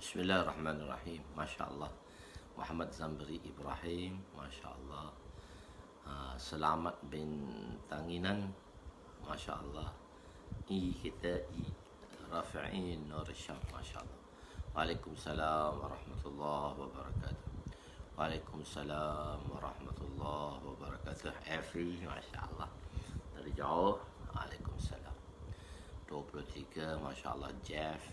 Bismillahirrahmanirrahim. Masya Allah. Muhammad Zambri Ibrahim. Masya Allah. Selamat bin Tanginan. Masya Allah. Kita Rafi'in Nur Syam. Masya Allah. Waalaikumsalam warahmatullahi wabarakatuh. Waalaikumsalam warahmatullahi wabarakatuh. Afri. Masya Allah. Dari jauh. Waalaikumsalam. 23. Masya Allah. Jeff.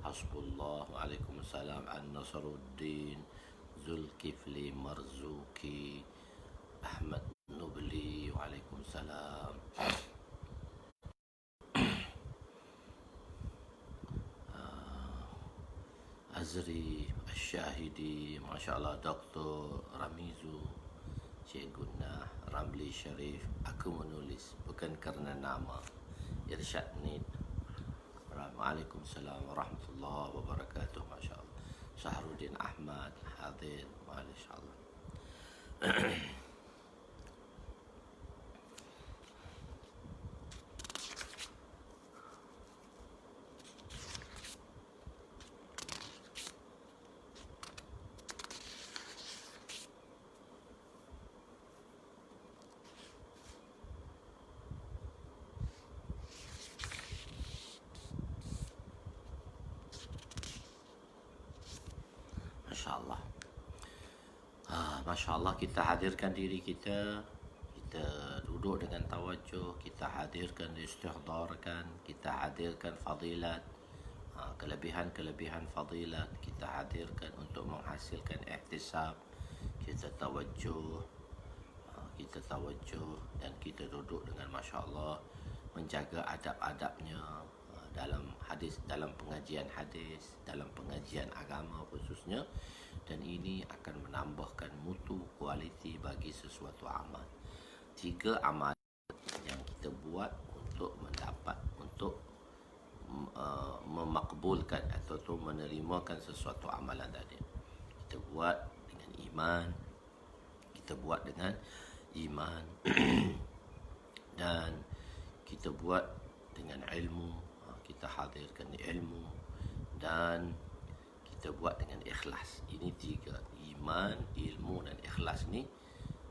Hasbullah. Waalaikumsalam. An-Nasruddin, Zulkifli Marzuki, Ahmad Nubli. Waalaikumsalam. Azri Syahidi. Masya Allah. Dr. Ramizu, Cik Gunnah, Ramli Sharif. Aku menulis bukan kerana nama. Irsyad Nid. Waalaikumsalam warahmatullahi wabarakatuh. Masya Allah. Syahrudin Ahmad hadir. Masya Allah. Masya Allah. Masya Allah, kita hadirkan diri kita. Kita duduk dengan tawajuh. Kita hadirkan, istihdarkan. Kita hadirkan fadilat, kelebihan-kelebihan fadilat. Kita hadirkan untuk menghasilkan ihtisab. Kita tawajuh. Dan kita duduk dengan Masya Allah, menjaga adab-adabnya dalam hadis, dalam pengajian hadis, dalam pengajian agama khususnya, dan ini akan menambahkan mutu kualiti bagi sesuatu amal. 3 amal yang kita buat untuk mendapat, untuk memakbulkan atau menerimakan sesuatu amalan tadi. Kita buat dengan iman, dan kita buat dengan ilmu. Kita hadirkan ilmu dan kita buat dengan ikhlas. Ini 3, iman, ilmu dan ikhlas ni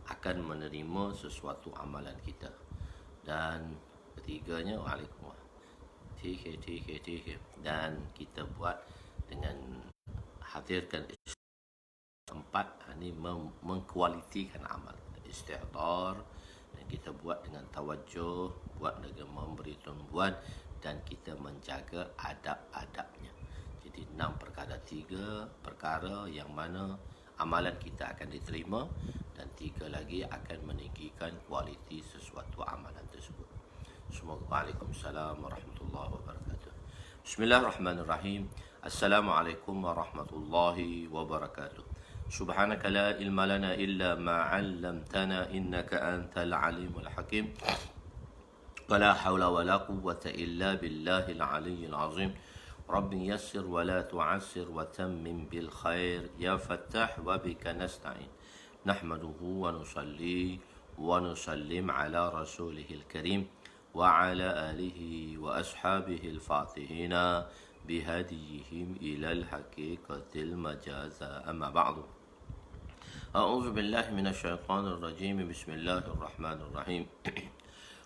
akan menerima sesuatu amalan kita. Dan ketiganya, waalaikumsalam, dan kita buat dengan hadirkan 4, ini mengkualitikan amal, istihdar, dan kita buat dengan tawajuh, buat dengan memberi tumbuhan, dan kita menjaga adab-adabnya. Jadi 6 perkara, 3 perkara yang mana amalan kita akan diterima, dan 3 lagi akan meninggikan kualiti sesuatu amalan tersebut. Semoga. Waalaikumsalam warahmatullahi wabarakatuh. Bismillahirrahmanirrahim. Assalamualaikum warahmatullahi wabarakatuh. Subhanaka la ilma lana illa ma 'allamtana innaka antal alimul hakim. ولا حول ولا قوة إلا بالله العلي العظيم. رب يسر ولا تعسر وتمم بالخير يا فتاح وبك نستعين. نحمده ونصلي ونسلم على رسوله الكريم وعلى آله وأصحابه الفاتحين بهديهم إلى الحقيقة المجازة. أما بعد، أعوذ بالله من الشيطان الرجيم. بسم الله الرحمن الرحيم.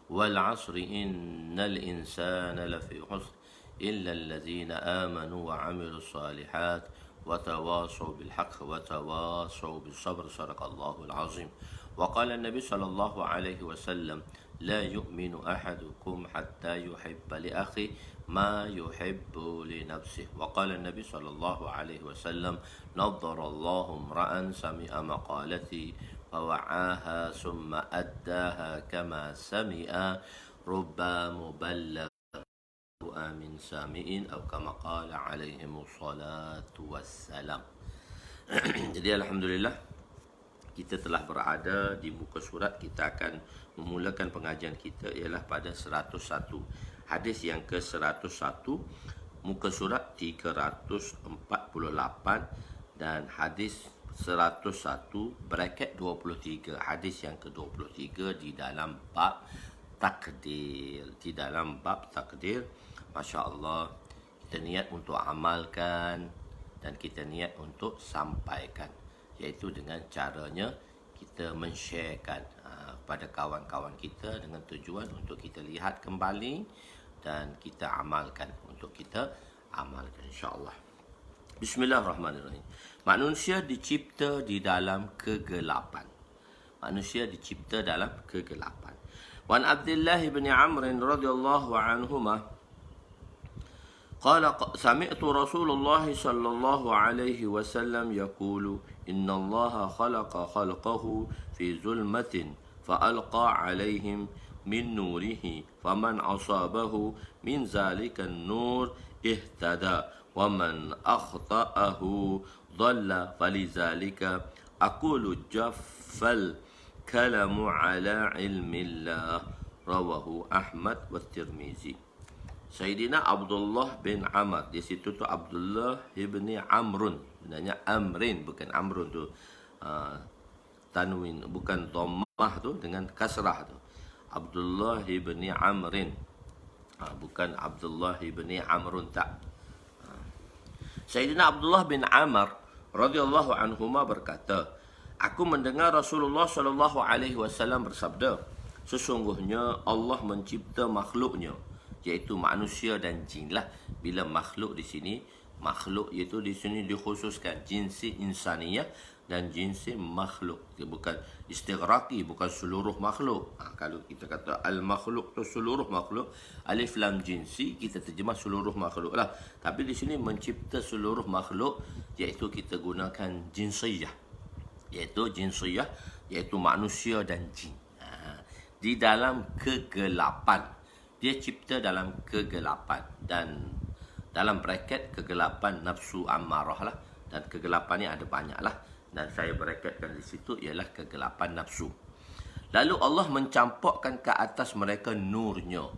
والعصر إن الإنسان لفي خسر إلا الذين آمنوا وعملوا الصالحات وتواصوا بالحق وتواصوا بالصبر. صدق الله العظيم. وقال النبي صلى الله عليه وسلم: لا يؤمن أحدكم حتى يحب لأخيه ما يحب لنفسه. وقال النبي صلى الله عليه وسلم: نظر الله امرأ سمع مقالتي ووعاها ثم أداها كما سمع رب مبلغ من سامع أو كما قال عليهم الصلاة والسلام. Jadi alhamdulillah, kita telah berada di muka surat. Kita akan memulakan pengajian kita ialah pada 101, hadis yang ke 101, muka surat 348, dan hadis 101 bracket 23, hadis yang ke-23 di dalam bab takdir. Masya Allah, kita niat untuk amalkan dan kita niat untuk sampaikan, iaitu dengan caranya kita men-sharekan pada kawan-kawan kita dengan tujuan untuk kita lihat kembali dan kita amalkan, untuk kita amalkan insya-Allah. Bismillahirrahmanirrahim. Manusia dicipta di dalam kegelapan. Manusia dicipta dalam kegelapan. Wan Abdullah bin Amr radhiyallahu anhuma qala sami'tu Rasulullah sallallahu alaihi wasallam yaqulu inna Allah khalaqa khalqahu fi zulmatin fa'alqa alaihim min nurihi faman asabahu min zalika an-nur ihtada wa man akhta'ahu dhalla falizalika aqulu jaffal kalamu ala ilmillah rawahu Ahmad wa Tirmizi. Sayyidina Abdullah bin Amr, di situ tu Abdullah ibni Amrun, sebenarnya Amrin bukan Amrun tu, tanwin bukan dhammah tu dengan kasrah tu. Abdullah ibni Amrin, bukan Abdullah ibni Amrun tak. Sayyidina Abdullah bin Amr radhiyallahu anhuma berkata, aku mendengar Rasulullah sallallahu alaihi wasallam bersabda, sesungguhnya Allah mencipta makhluknya, iaitu manusia dan jin lah. Bila makhluk di sini, makhluk iaitu di sini dikhususkan jinsi insaniyah dan jinsi makhluk. Dia bukan istighraqi, bukan seluruh makhluk. Kalau kita kata al-makhluk tu seluruh makhluk, alif lam jinsi, kita terjemah seluruh makhluk lah. Tapi di sini mencipta seluruh makhluk, iaitu kita gunakan jinsiyah, iaitu manusia dan jin. Di dalam kegelapan. Dia cipta dalam kegelapan, dan dalam braket kegelapan nafsu ammarah lah, dan kegelapan ni ada banyak lah, dan saya bracketkan di situ ialah kegelapan nafsu. Lalu Allah mencampakkan ke atas mereka nurnya.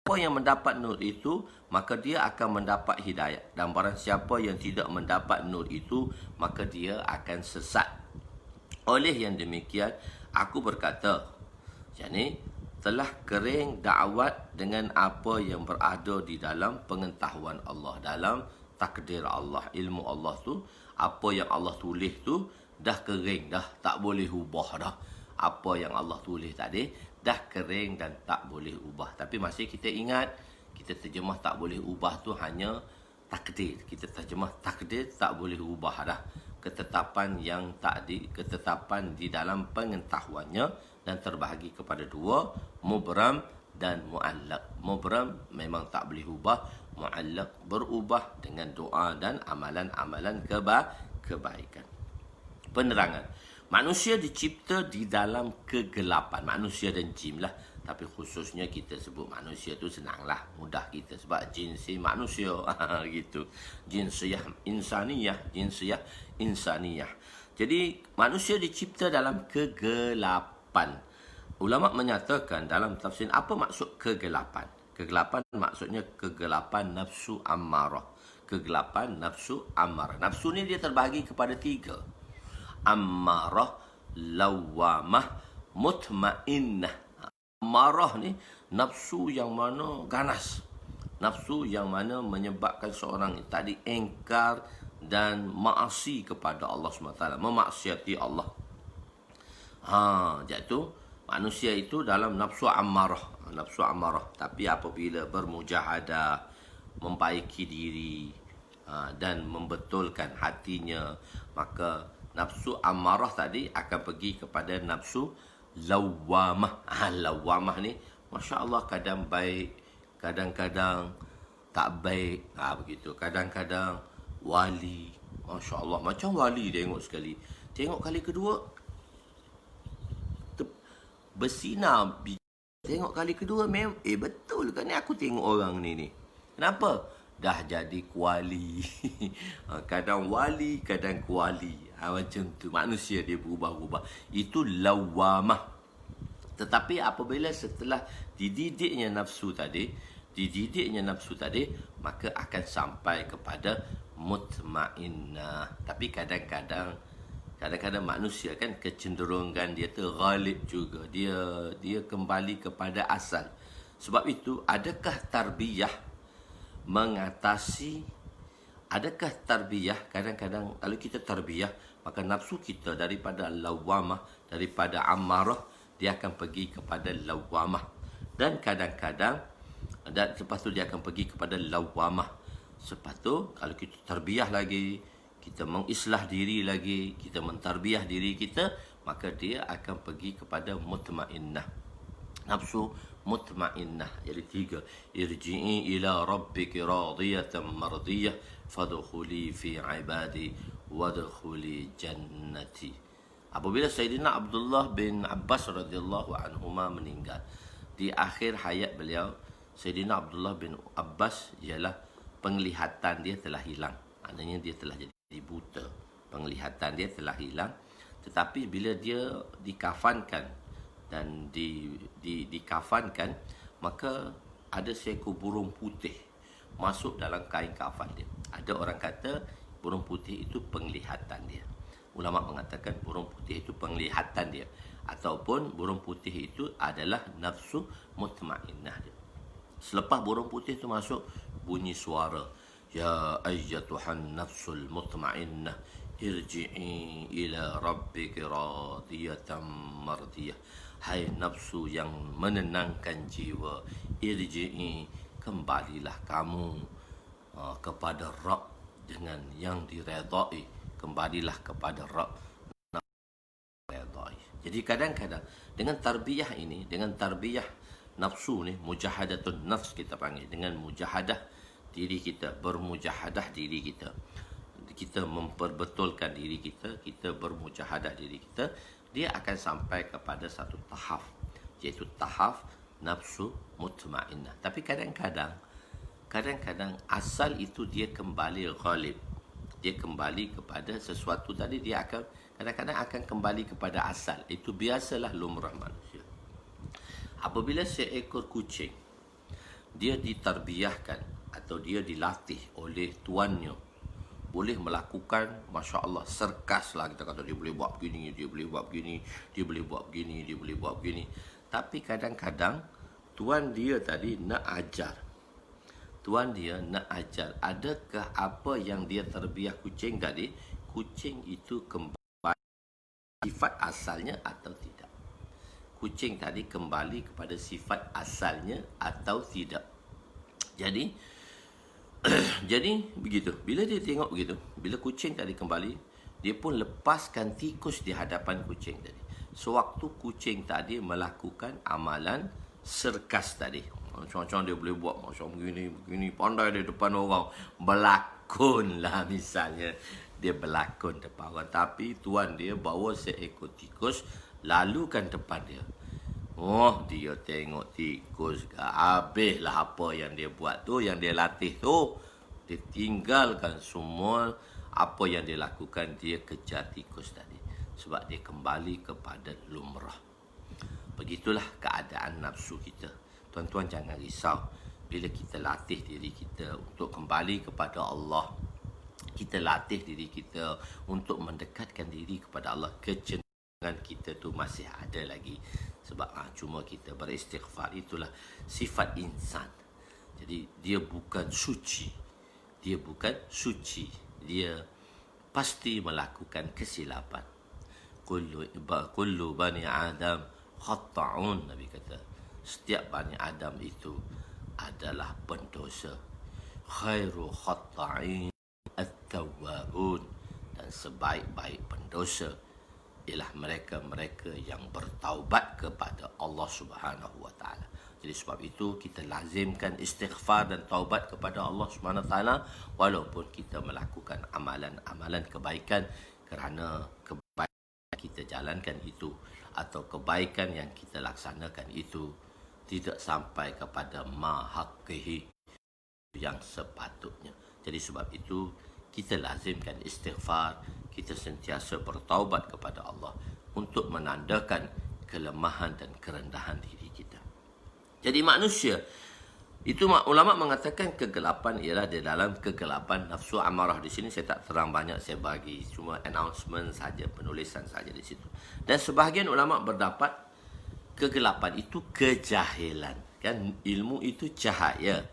Siapa yang mendapat nur itu, maka dia akan mendapat hidayah. Dan barang siapa yang tidak mendapat nur itu, maka dia akan sesat. Oleh yang demikian, aku berkata, yakni telah kering dakwat dengan apa yang berada di dalam pengetahuan Allah, dalam takdir Allah, ilmu Allah tu, apa yang Allah tulis tu dah kering dah, tak boleh ubah dah. Apa yang Allah tulis tadi dah kering dan tak boleh ubah. Tapi masih kita ingat, kita terjemah tak boleh ubah tu hanya takdir. Kita terjemah takdir tak boleh ubah dah. Ketetapan di dalam pengetahuannya, dan terbahagi kepada dua, mubram dan muallaq. Mubram memang tak boleh ubah, muallaq berubah dengan doa dan amalan-amalan kebaikan. Penerangan. Manusia dicipta di dalam kegelapan. Manusia dan jin lah. Tapi khususnya kita sebut manusia tu senanglah, mudah kita sebab jinsi manusia gitu. Jinsiyah insaniyah. Jadi manusia dicipta dalam kegelapan. Ulama menyatakan dalam tafsir, apa maksud kegelapan? Kegelapan maksudnya kegelapan nafsu ammarah. Kegelapan nafsu ammarah. Nafsu ni dia terbahagi kepada tiga. Ammarah, lawamah, mutmainnah. Marah ni nafsu yang mana ganas, nafsu yang mana menyebabkan seorang tadi engkar dan maasi kepada Allah SWT, memaksiati Allah. Jatuh manusia itu dalam nafsu ammarah. Tapi apabila bermujahadah, membaiki diri dan membetulkan hatinya, maka nafsu ammarah tadi akan pergi kepada nafsu lawamah. Lawamah ni Masya Allah, kadang baik, kadang-kadang tak baik, begitu. Kadang-kadang wali, Masya Allah, macam wali tengok sekali, tengok kali kedua bersinar. Tengok kali kedua betul kan ni, aku tengok orang ni. Kenapa? Dah jadi kuali. Kadang wali, kadang kuali. Macam tu manusia, dia berubah-ubah. Itu lawamah. Tetapi apabila setelah dididiknya nafsu tadi, maka akan sampai kepada mutmainnah. Tapi kadang-kadang manusia kan kecenderungan dia tu ghalib juga. Dia kembali kepada asal. Sebab itu adakah tarbiyah mengatasi. Adakah tarbiyah? Kadang-kadang kalau kita tarbiyah, maka nafsu kita daripada lawamah, daripada amarah, dia akan pergi kepada lawamah. Dan kadang-kadang, dan lepas tu dia akan pergi kepada lawamah. Lepas tu, kalau kita tarbiyah lagi, kita mengislah diri lagi, kita mentarbiyah diri kita, maka dia akan pergi kepada mutmainnah. Nafsu mutmainnah. Jadi 3. Irji'i ila rabbiki radiyatan mardiyah fadkhuli fi ibadi wadkhuli jannati. Apabila Sayyidina Abdullah bin Abbas radhiyallahu anhuma meninggal, di akhir hayat beliau, Sayyidina Abdullah bin Abbas ialah penglihatan dia telah hilang. Maknanya dia telah jadi buta. Penglihatan dia telah hilang. Tetapi bila dia dikafankan dan dikafankan, maka ada seekor burung putih masuk dalam kain kafan dia. Ada orang kata burung putih itu penglihatan dia. Ulama mengatakan burung putih itu penglihatan dia, ataupun burung putih itu adalah nafsu mutmainnah dia. Selepas burung putih itu masuk, bunyi suara, ya ayyatuhan nafsul mutmainnah irji'i ila rabbiki radiyatan mardiyah. Hai nafsu yang menenangkan jiwa, irji'i, kembalilah kamu kepada Rabb dengan yang diredai. Kembalilah kepada Rabb redai. Jadi kadang-kadang dengan tarbiyah ini, dengan tarbiyah nafsu ni, mujahadatun nafs kita panggil, dengan mujahadah diri kita, bermujahadah diri kita, kita memperbetulkan diri kita, kita bermujahadah diri kita, dia akan sampai kepada satu tahap, iaitu tahap nafsu mutmainnah. Tapi kadang-kadang asal itu dia kembali ghalib. Dia kembali kepada sesuatu tadi, dia akan kadang-kadang akan kembali kepada asal. Itu biasalah lumrah manusia. Apabila seekor kucing dia ditarbiyahkan atau dia dilatih oleh tuannya, boleh melakukan, Masya Allah, serkas lah kita kata, dia boleh buat begini, dia boleh buat begini, dia boleh buat begini, dia boleh buat begini. Tapi kadang-kadang tuan dia tadi nak ajar. Tuan dia nak ajar, adakah apa yang dia terbiah kucing tadi, kucing itu kembali sifat asalnya atau tidak? Kucing tadi kembali kepada sifat asalnya atau tidak? Jadi begitu. Bila dia tengok begitu, bila kucing tadi kembali, dia pun lepaskan tikus di hadapan kucing tadi. Sewaktu kucing tadi melakukan amalan serkas tadi, macam-macam dia boleh buat, macam begini, pandai di depan orang, berlakonlah misalnya, dia berlakon depan orang. Tapi tuan dia bawa seekor tikus, lalukan depan dia. Oh, dia tengok tikus, habislah apa yang dia buat tu, yang dia latih tu. Dia tinggalkan semua apa yang dia lakukan, dia kejar tikus tadi. Sebab dia kembali kepada lumrah. Begitulah keadaan nafsu kita. Tuan-tuan jangan risau. Bila kita latih diri kita untuk kembali kepada Allah, kita latih diri kita untuk mendekatkan diri kepada Allah, kecenderungan kita tu masih ada lagi. Sebab cuma kita beristighfar, itulah sifat insan. Jadi dia bukan suci. Dia bukan suci. Dia pasti melakukan kesilapan. Kullu bani Adam khata'un, Nabi kata. Setiap bani Adam itu adalah pendosa. Khairu khata'in at-tawwabun. Dan sebaik-baik pendosa ialah mereka-mereka yang bertaubat kepada Allah Subhanahu wa taala. Jadi sebab itu kita lazimkan istighfar dan taubat kepada Allah Subhanahu wa taala walaupun kita melakukan amalan-amalan kebaikan, kerana kebaikan kita jalankan itu atau kebaikan yang kita laksanakan itu tidak sampai kepada mahaqqihi yang sepatutnya. Jadi sebab itu kita lazimkan istighfar, kita sentiasa bertaubat kepada Allah untuk menandakan kelemahan dan kerendahan diri kita. Jadi manusia, itu ulama mengatakan kegelapan ialah di dalam kegelapan nafsu amarah. Di sini saya tak terang banyak, saya bagi cuma announcement saja, penulisan saja di situ. Dan sebahagian ulama berdapat kegelapan itu kejahilan. Kan ilmu itu cahaya.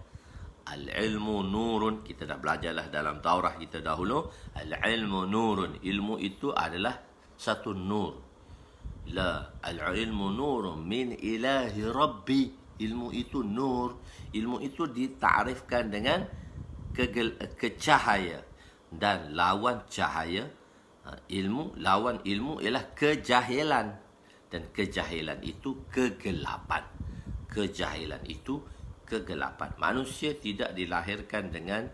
Al-ilmu nurun, kita dah belajarlah dalam daurah kita dahulu. Al-ilmu nurun, ilmu itu adalah satu nur. La, al-ilmu nurun min ilahi rabbi. Ilmu itu nur. Ilmu itu ditarifkan dengan kecahaya. Dan lawan cahaya, lawan ilmu ialah kejahilan. Dan kejahilan itu kegelapan. Kejahilan itu kegelapan. Manusia tidak dilahirkan dengan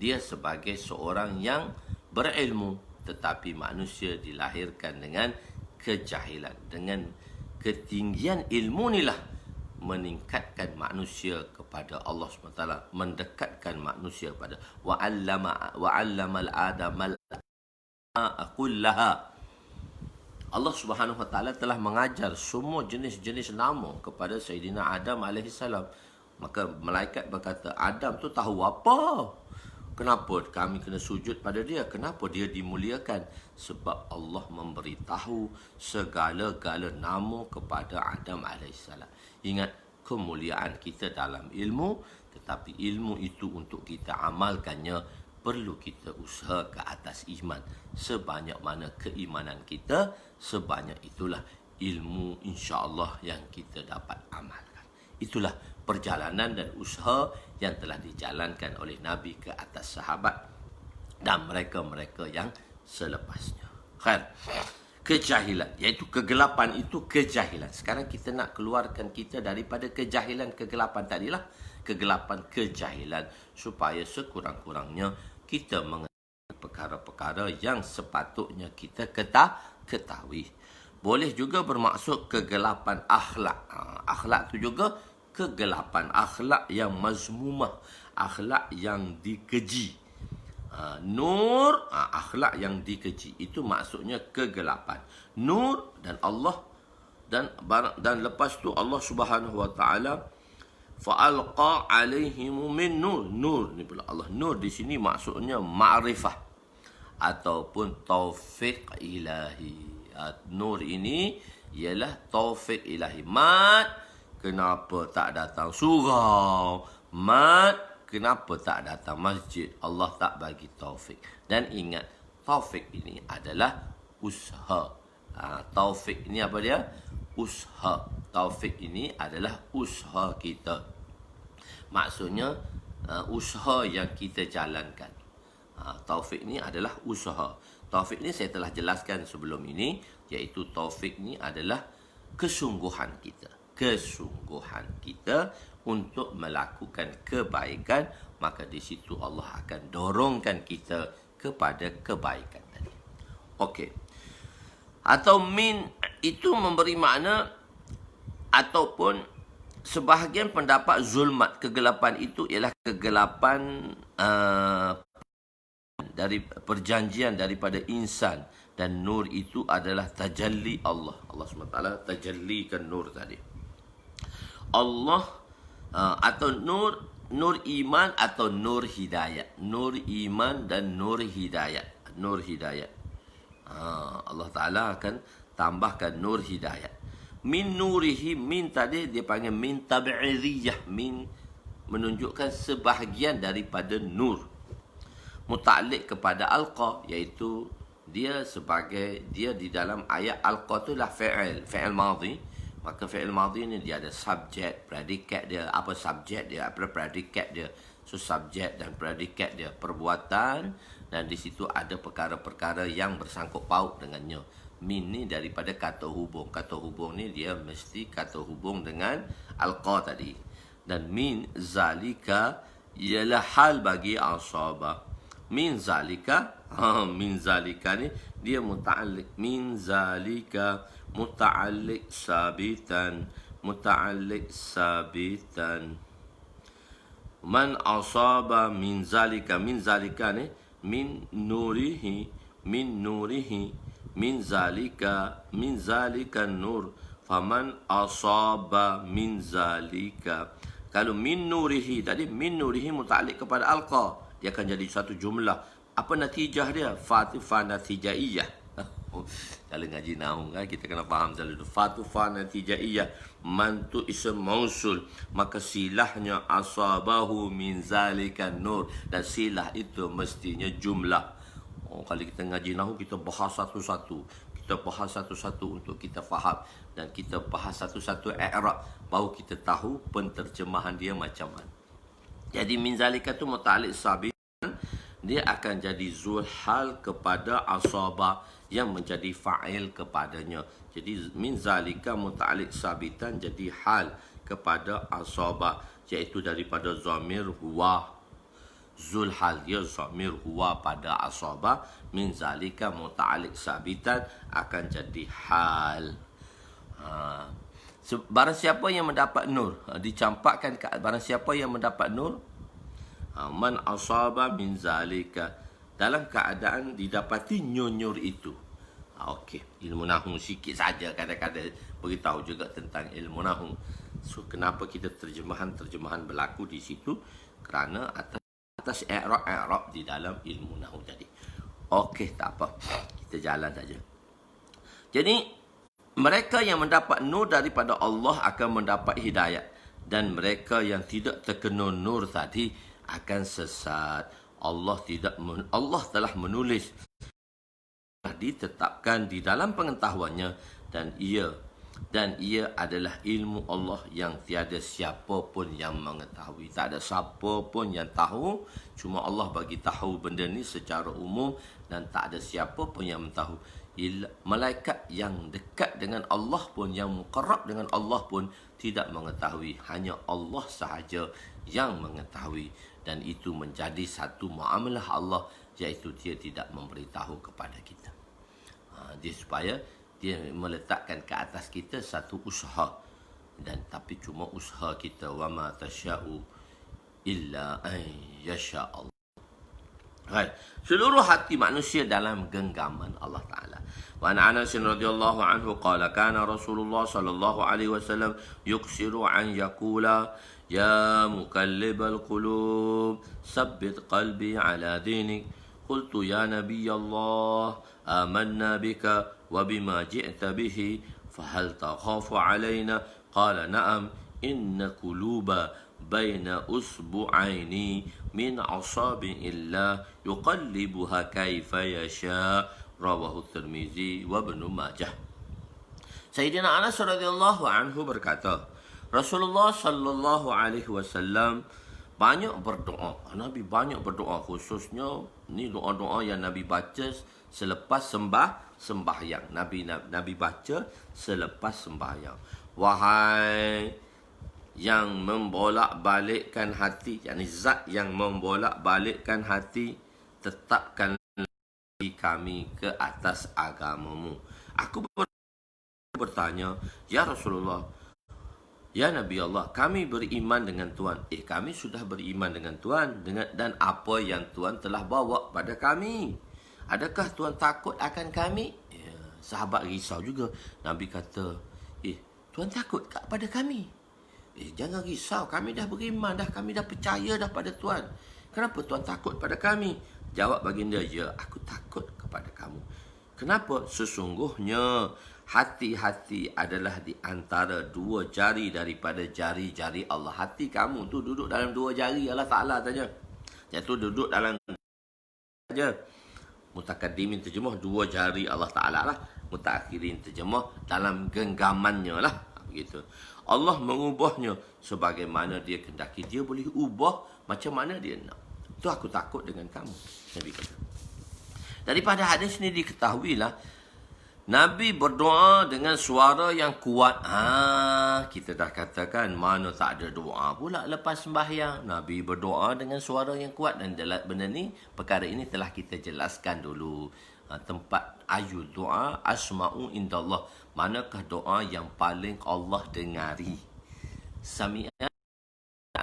dia sebagai seorang yang berilmu, tetapi manusia dilahirkan dengan kejahilan. Dengan ketinggian ilmu inilah meningkatkan manusia kepada Allah SWT, mendekatkan manusia kepada wa'allamal adamal kullaha. Allah Subhanahu Wa Taala telah mengajar semua jenis-jenis nama kepada Sayyidina Adam alaihissalam. Maka malaikat berkata, Adam tu tahu apa? Kenapa kami kena sujud pada dia? Kenapa dia dimuliakan? Sebab Allah memberitahu segala-gala nama kepada Adam alaihissalam. Ingat, kemuliaan kita dalam ilmu, tetapi ilmu itu untuk kita amalkannya, perlu kita usaha ke atas iman. Sebanyak mana keimanan kita, sebanyak itulah ilmu insya-Allah yang kita dapat amalkan. Itulah perjalanan dan usaha yang telah dijalankan oleh Nabi ke atas sahabat dan mereka-mereka yang selepasnya. Khair. Kejahilan, iaitu kegelapan itu kejahilan. Sekarang kita nak keluarkan kita daripada kejahilan, kegelapan tadilah. Kegelapan, kejahilan, supaya sekurang-kurangnya kita mengenal perkara-perkara yang sepatutnya kita ketahui. Boleh juga bermaksud kegelapan akhlak. Akhlak itu juga kegelapan, akhlak yang mazmumah, akhlak yang dikeji. Nur, akhlak yang dikeji, itu maksudnya kegelapan. Nur dan Allah dan lepas tu Allah Subhanahu Wa Taala fa'alqa alaihim min nur. Nur ni pula Allah. Nur di sini maksudnya ma'rifah ataupun taufik ilahi. Nur ini ialah taufik ilahi. Mat, kenapa tak datang surau? Mat, kenapa tak datang masjid? Allah tak bagi taufik. Dan ingat, taufik ini adalah usaha. Taufik ini apa dia? Usaha. Taufik ini adalah usaha kita. Maksudnya, usaha yang kita jalankan. Taufik ini adalah usaha. Taufik ini saya telah jelaskan sebelum ini, iaitu taufik ini adalah kesungguhan kita. Kesungguhan kita untuk melakukan kebaikan, maka di situ Allah akan dorongkan kita kepada kebaikan tadi. Okey. Atau min itu memberi makna, ataupun sebahagian pendapat zulmat, kegelapan itu ialah kegelapan dari perjanjian daripada insan, dan nur itu adalah tajalli Allah. Allah SWT tajallikan nur tadi. Allah atau nur iman atau nur hidayat. Nur iman dan nur hidayat. Nur hidayat. Allah Ta'ala akan tambahkan nur hidayat. Min nurihi, min tadi dia panggil min tabi'idiyah. Min menunjukkan sebahagian daripada nur. Muta'alliq kepada alqa, iaitu dia sebagai, dia di dalam ayat alqa tu lah fi'il madhi. Maka fi'il madhi ni dia ada subjek, predikat dia. Apa subjek dia, apa predikat dia. So subjek dan predikat dia perbuatan, dan di situ ada perkara-perkara yang bersangkut paut dengannya. Min ni daripada kata hubung. Kata hubung ni dia mesti kata hubung dengan alqa tadi. Dan min zalika ialah hal bagi asaba. Min zalika, min zalika ni dia muta'alliq. Min zalika muta'alliq sabitan. Muta'alliq sabitan. Man asaba min zalika. Min zalika ni min nurihi. Min nurihi. Min zalika nur. Faman asaba min zalika. Kalau min nurihi tadi, min nurihi muta'alliq kepada alqa, dia akan jadi satu jumlah. Apa natijah dia? Fa natijaiyah. Kalau ngaji nahwu kan kita kena faham selalu. Fatu fa natijaiyah, man tu ism mausul, maka silahnya asabahu min zalika nur, dan silah itu mestinya jumlah. Kalau kita ngaji nahwu kita bahas satu-satu. Kita bahas satu-satu untuk kita faham, dan kita bahas satu-satu i'rab, baru kita tahu penterjemahan dia macam mana. Jadi min zalika tu muta'alliq sabit, dia akan jadi zul hal kepada asaba yang menjadi fa'il kepadanya. Jadi min zalika muta'alliq sabitan jadi hal kepada asaba, iaitu daripada zamir huwa. Zul hal dia zamir huwa pada asaba, min zalika muta'alliq sabitan akan jadi hal. Barang siapa yang mendapat nur, dicampakkan ke barang siapa yang mendapat nur, man asaba min zalika, dalam keadaan didapati nyur itu. Okey, ilmu nahwu sikit saja kadang-kadang beritahu juga tentang ilmu nahwu. So kenapa kita terjemahan berlaku di situ? Kerana atas i'rab di dalam ilmu nahwu tadi. Okey, tak apa. Kita jalan saja. Jadi mereka yang mendapat nur daripada Allah akan mendapat hidayah, dan mereka yang tidak terkena nur tadi akan sesat. Allah telah menulis, ditetapkan di dalam pengetahuannya, dan ia adalah ilmu Allah yang tiada siapa pun yang mengetahui. Tak ada siapa pun yang tahu, cuma Allah bagi tahu benda ni secara umum, dan tak ada siapa pun yang tahu. Malaikat yang dekat dengan Allah pun, yang muqarrab dengan Allah pun tidak mengetahui. Hanya Allah sahaja yang mengetahui, dan itu menjadi satu muamalah Allah, iaitu dia tidak memberitahu kepada kita. Dia supaya dia meletakkan ke atas kita satu usaha, dan tapi cuma usaha kita, wa ma tasya'u illa an yasha Allah. Hai, seluruh hati manusia dalam genggaman Allah Ta'ala. Wa an Anas radhiyallahu anhu qala kana Rasulullah sallallahu alaihi wasallam yuksiru an yaqula ya muqallibal qulub sabbit qalbi ala dinik. Qultu ya nabiy Allah amanna bika wa bima ji'ta bihi fahal takhafu alaina? Qala na'am inna quluba baina usbu'aini min asabi'illah yuqallibuha kaifa yasha. Rawahu Tirmizi wa Ibnu Majah. Sayyidina Anas radhiyallahu anhu berkata, Rasulullah sallallahu alaihi wasallam banyak berdoa. Nabi banyak berdoa, khususnya ni doa-doa yang Nabi baca selepas sembahyang. Nabi baca selepas sembahyang. Wahai yang membolak-balikkan hati, yakni zat yang membolak-balikkan hati, tetapkan kami ke atas agamamu. Aku bertanya, ya Rasulullah, ya Nabi Allah, kami beriman dengan Tuhan. Kami sudah beriman dengan Tuhan, dan apa yang Tuhan telah bawa pada kami. Adakah Tuhan takut akan kami? Sahabat risau juga. Nabi kata, Tuhan takut pada kami? Jangan risau, kami dah beriman dah, kami dah percaya dah pada Tuhan. Kenapa Tuhan takut pada kami? Jawab baginda, ya, aku takut kepada kamu. Kenapa? Sesungguhnya hati-hati adalah di antara dua jari daripada jari-jari Allah. Hati kamu tu duduk dalam dua jari Allah Ta'ala saja. Iaitu duduk dalam saja. Mutakaddimin terjemah dua jari Allah Ta'ala lah. Mutakhirin terjemah dalam genggamannya lah. Begitu. Allah mengubahnya sebagaimana dia kehendaki. Dia boleh ubah macam mana dia nak. Itu aku takut dengan kamu, Nabi kata. Daripada hadis ini diketahuilah Nabi berdoa dengan suara yang kuat. Kita dah katakan mana tak ada doa pula lepas sembahyang. Nabi berdoa dengan suara yang kuat, dan benda ni, perkara ini telah kita jelaskan dulu. Tempat ayu doa asma'u indallah. Manakah doa yang paling Allah dengari? Sami'ah.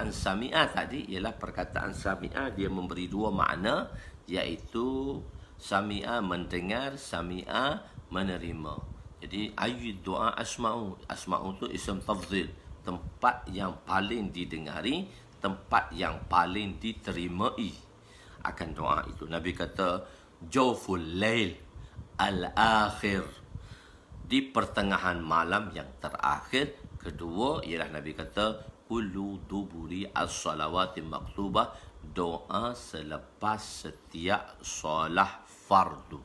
Sami'ah tadi ialah perkataan sami'ah, dia memberi dua makna, iaitu sami'ah mendengar, sami'ah menerima. Jadi ayu doa asma'u. Asma'u tu ism tafdhil, tempat yang paling didengari, tempat yang paling diterimai akan doa itu. Nabi kata jawful lail al-akhir, di pertengahan malam yang terakhir. Kedua ialah Nabi kata kullu duburi as-salawati maktubah, doa selepas setiap solah fardu.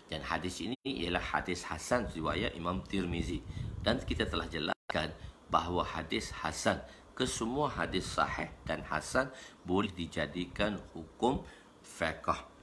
Dan hadis ini ialah hadis hasan riwayat Imam Tirmizi, dan kita telah jelaskan bahawa hadis hasan, kesemua hadis sahih dan hasan boleh dijadikan hukum fiqh.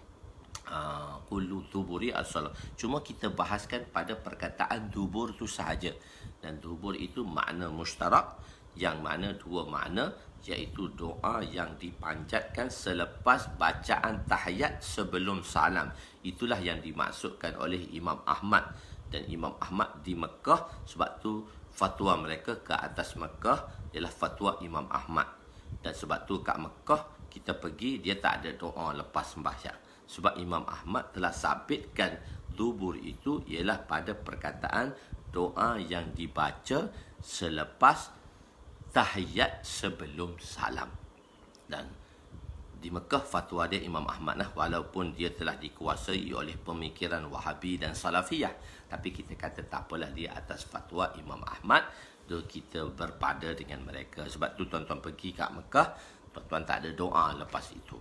Kullu duburi as-salat. Cuma kita bahaskan pada perkataan dubur itu sahaja. Dan dubur itu makna mustarak, yang mana dua makna, iaitu doa yang dipanjatkan selepas bacaan tahiyat sebelum salam. Itulah yang dimaksudkan oleh Imam Ahmad. Dan Imam Ahmad di Mekah, sebab tu fatwa mereka ke atas Mekah ialah fatwa Imam Ahmad. Dan sebab tu kat Mekah kita pergi, dia tak ada doa lepas sembahyang. Sebab Imam Ahmad telah sabitkan dubur itu ialah pada perkataan doa yang dibaca selepas tahiyat sebelum salam. Dan di Mekah fatwa dia Imam Ahmad lah, walaupun dia telah dikuasai oleh pemikiran Wahabi dan Salafiyah, tapi kita kata tak apalah, dia atas fatwa Imam Ahmad, kita berpada dengan mereka. Sebab tu tuan-tuan pergi kat Mekah, tuan-tuan tak ada doa lepas itu.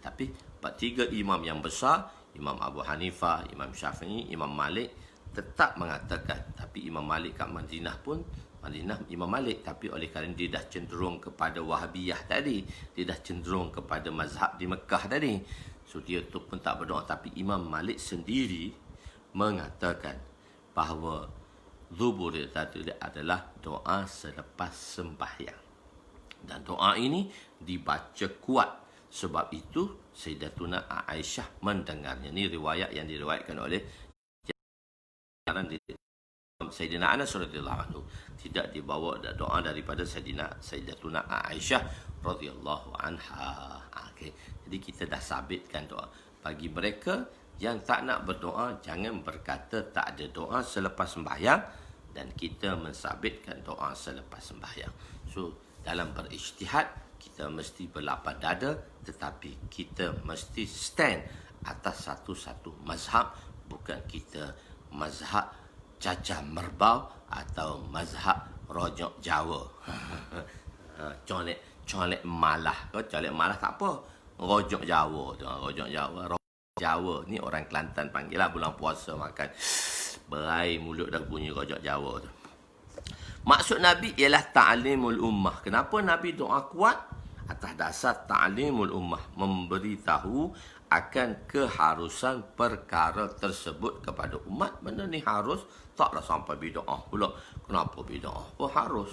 Tapi tiga imam yang besar, Imam Abu Hanifah, Imam Syafi'i, Imam Malik, tetap mengatakan. Tapi Imam Malik kat Madinah pun, Madinah Imam Malik, tapi oleh kerana dia dah cenderung kepada Wahabiyah tadi, dia dah cenderung kepada mazhab di Mekah tadi, so dia tu pun tak berdoa. Tapi Imam Malik sendiri mengatakan bahawa zuhur tadi adalah doa selepas sembahyang. Dan doa ini dibaca kuat. Sebab itu Sayyidatuna Aisyah mendengarnya. Ini riwayat yang diriwayatkan oleh Sayyidina Anas radhiyallahu anhu. Tidak dibawa doa daripada Sayyidatuna Aisyah radhiyallahu anha. Okay. Jadi kita dah sabitkan doa. Bagi mereka yang tak nak berdoa, jangan berkata tak ada doa selepas sembahyang, dan kita mensabitkan doa selepas sembahyang. So dalam berijtihad, kita mesti berlapang dada, tetapi kita mesti stand atas satu-satu mazhab, bukan kita mazhab cacah merbau atau mazhab rojok Jawa. Colek malah. Colek malah tak apa. Rojok Jawa tu, rojok Jawa. Rojok Jawa ni orang Kelantan panggil lah, bulan puasa makan. Berai mulut dah bunyi rojok Jawa tu. Maksud Nabi ialah ta'limul ummah. Kenapa Nabi doa kuat? Atas dasar ta'limul ummah, memberitahu akan keharusan perkara tersebut kepada umat. Benda ni harus, taklah sampai bid'ah pula. Kenapa bid'ah? Oh harus.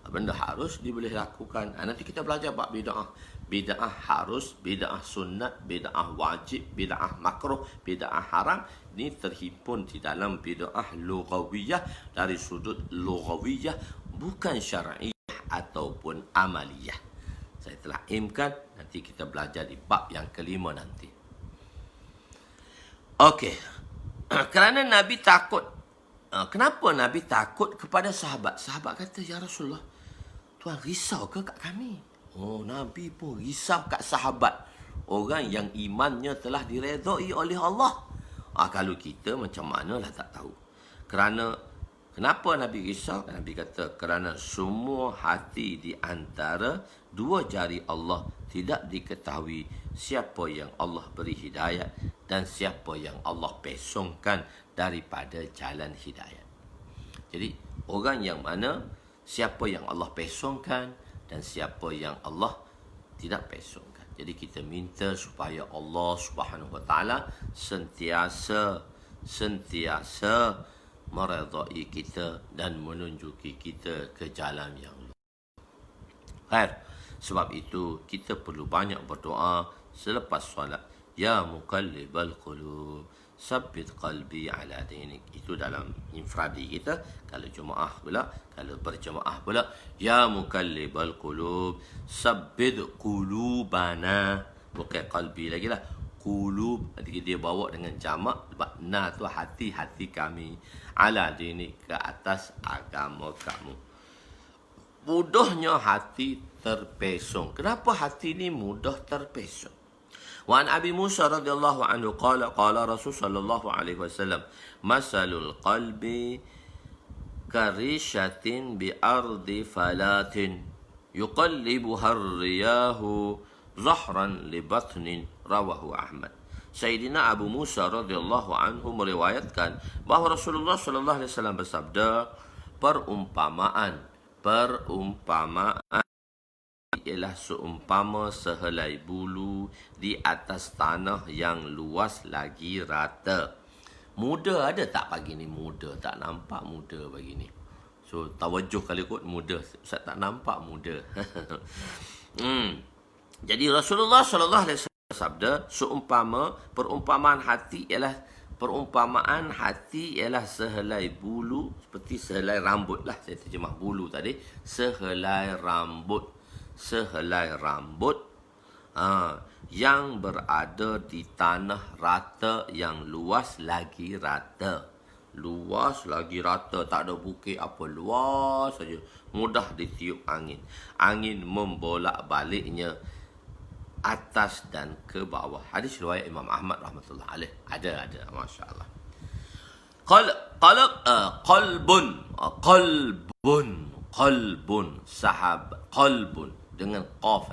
Benda harus dia boleh lakukan. Nanti kita belajar bab bid'ah. Bid'ah harus, bid'ah sunat, bid'ah wajib, bid'ah makruh, bid'ah haram. Ini terhimpun di dalam bid'ah lughawiyah, dari sudut lughawiyah, bukan syar'iyah ataupun amaliyah. Saya telah aimkan, nanti kita belajar di bab yang kelima nanti. Okey. Kerana Nabi takut. Kenapa Nabi takut kepada sahabat? Sahabat kata, ya Rasulullah, Tuan risau ke kat kami? Oh, Nabi pun risau kat sahabat. Orang yang imannya telah diredai oleh Allah. Kalau kita macam mana lah tak tahu. Kenapa Nabi risau? Nabi kata, kerana semua hati di antara dua jari Allah tidak diketahui siapa yang Allah beri hidayat dan siapa yang Allah pesongkan daripada jalan hidayat. Jadi, orang yang mana, siapa yang Allah pesongkan dan siapa yang Allah tidak pesongkan. Jadi kita minta supaya Allah Subhanahu Wa Taala sentiasa meredai kita dan menunjuki kita ke jalan yang lurus. Sebab itu kita perlu banyak berdoa selepas solat. Ya muqallibal qulub, sabbit qalbi ala dinik. Itu dalam infradi kita. Kalau jemaah pula, kalau berjemaah pula, ya muqallibal qulub, sabbit qulubana. Bukan qalbi lagi lah, qulub. Dia bawa dengan jamak, sebab na tu hati-hati kami, ala dinik, ke atas agama kamu. Mudahnya hati terpesong. Kenapa hati ni mudah terpesong? Wa an Abi Musa radhiyallahu anhu qala qala Rasul sallallahu alaihi wasallam masalul qalbi karishatin bi ardi falatin yuqallibuha ar-riyahu zahran li batnin, rawahu Ahmad. Sayyidina Abu Musa radhiyallahu anhu meriwayatkan bahawa Rasulullah sallallahu alaihi wasallam bersabda, perumpamaan ialah seumpama sehelai bulu di atas tanah yang luas lagi rata. Muda ada tak pagi ni? Muda tak nampak muda pagi ni. So tawajuh kali kot muda. Ustaz tak nampak muda. Jadi Rasulullah sallallahu alaihi wasallam bersabda, perumpamaan hati ialah sehelai bulu, seperti sehelai rambut lah. Saya terjemah bulu tadi. Sehelai rambut yang berada di tanah rata yang luas lagi rata. Luas lagi rata, tak ada bukit apa, luas saja. Mudah ditiup angin. Angin membolak-baliknya atas dan ke bawah. Hadis riwayat Imam Ahmad rahmatullah alaih. Ada, masya-Allah. Qalbun, qalbun dengan qaf,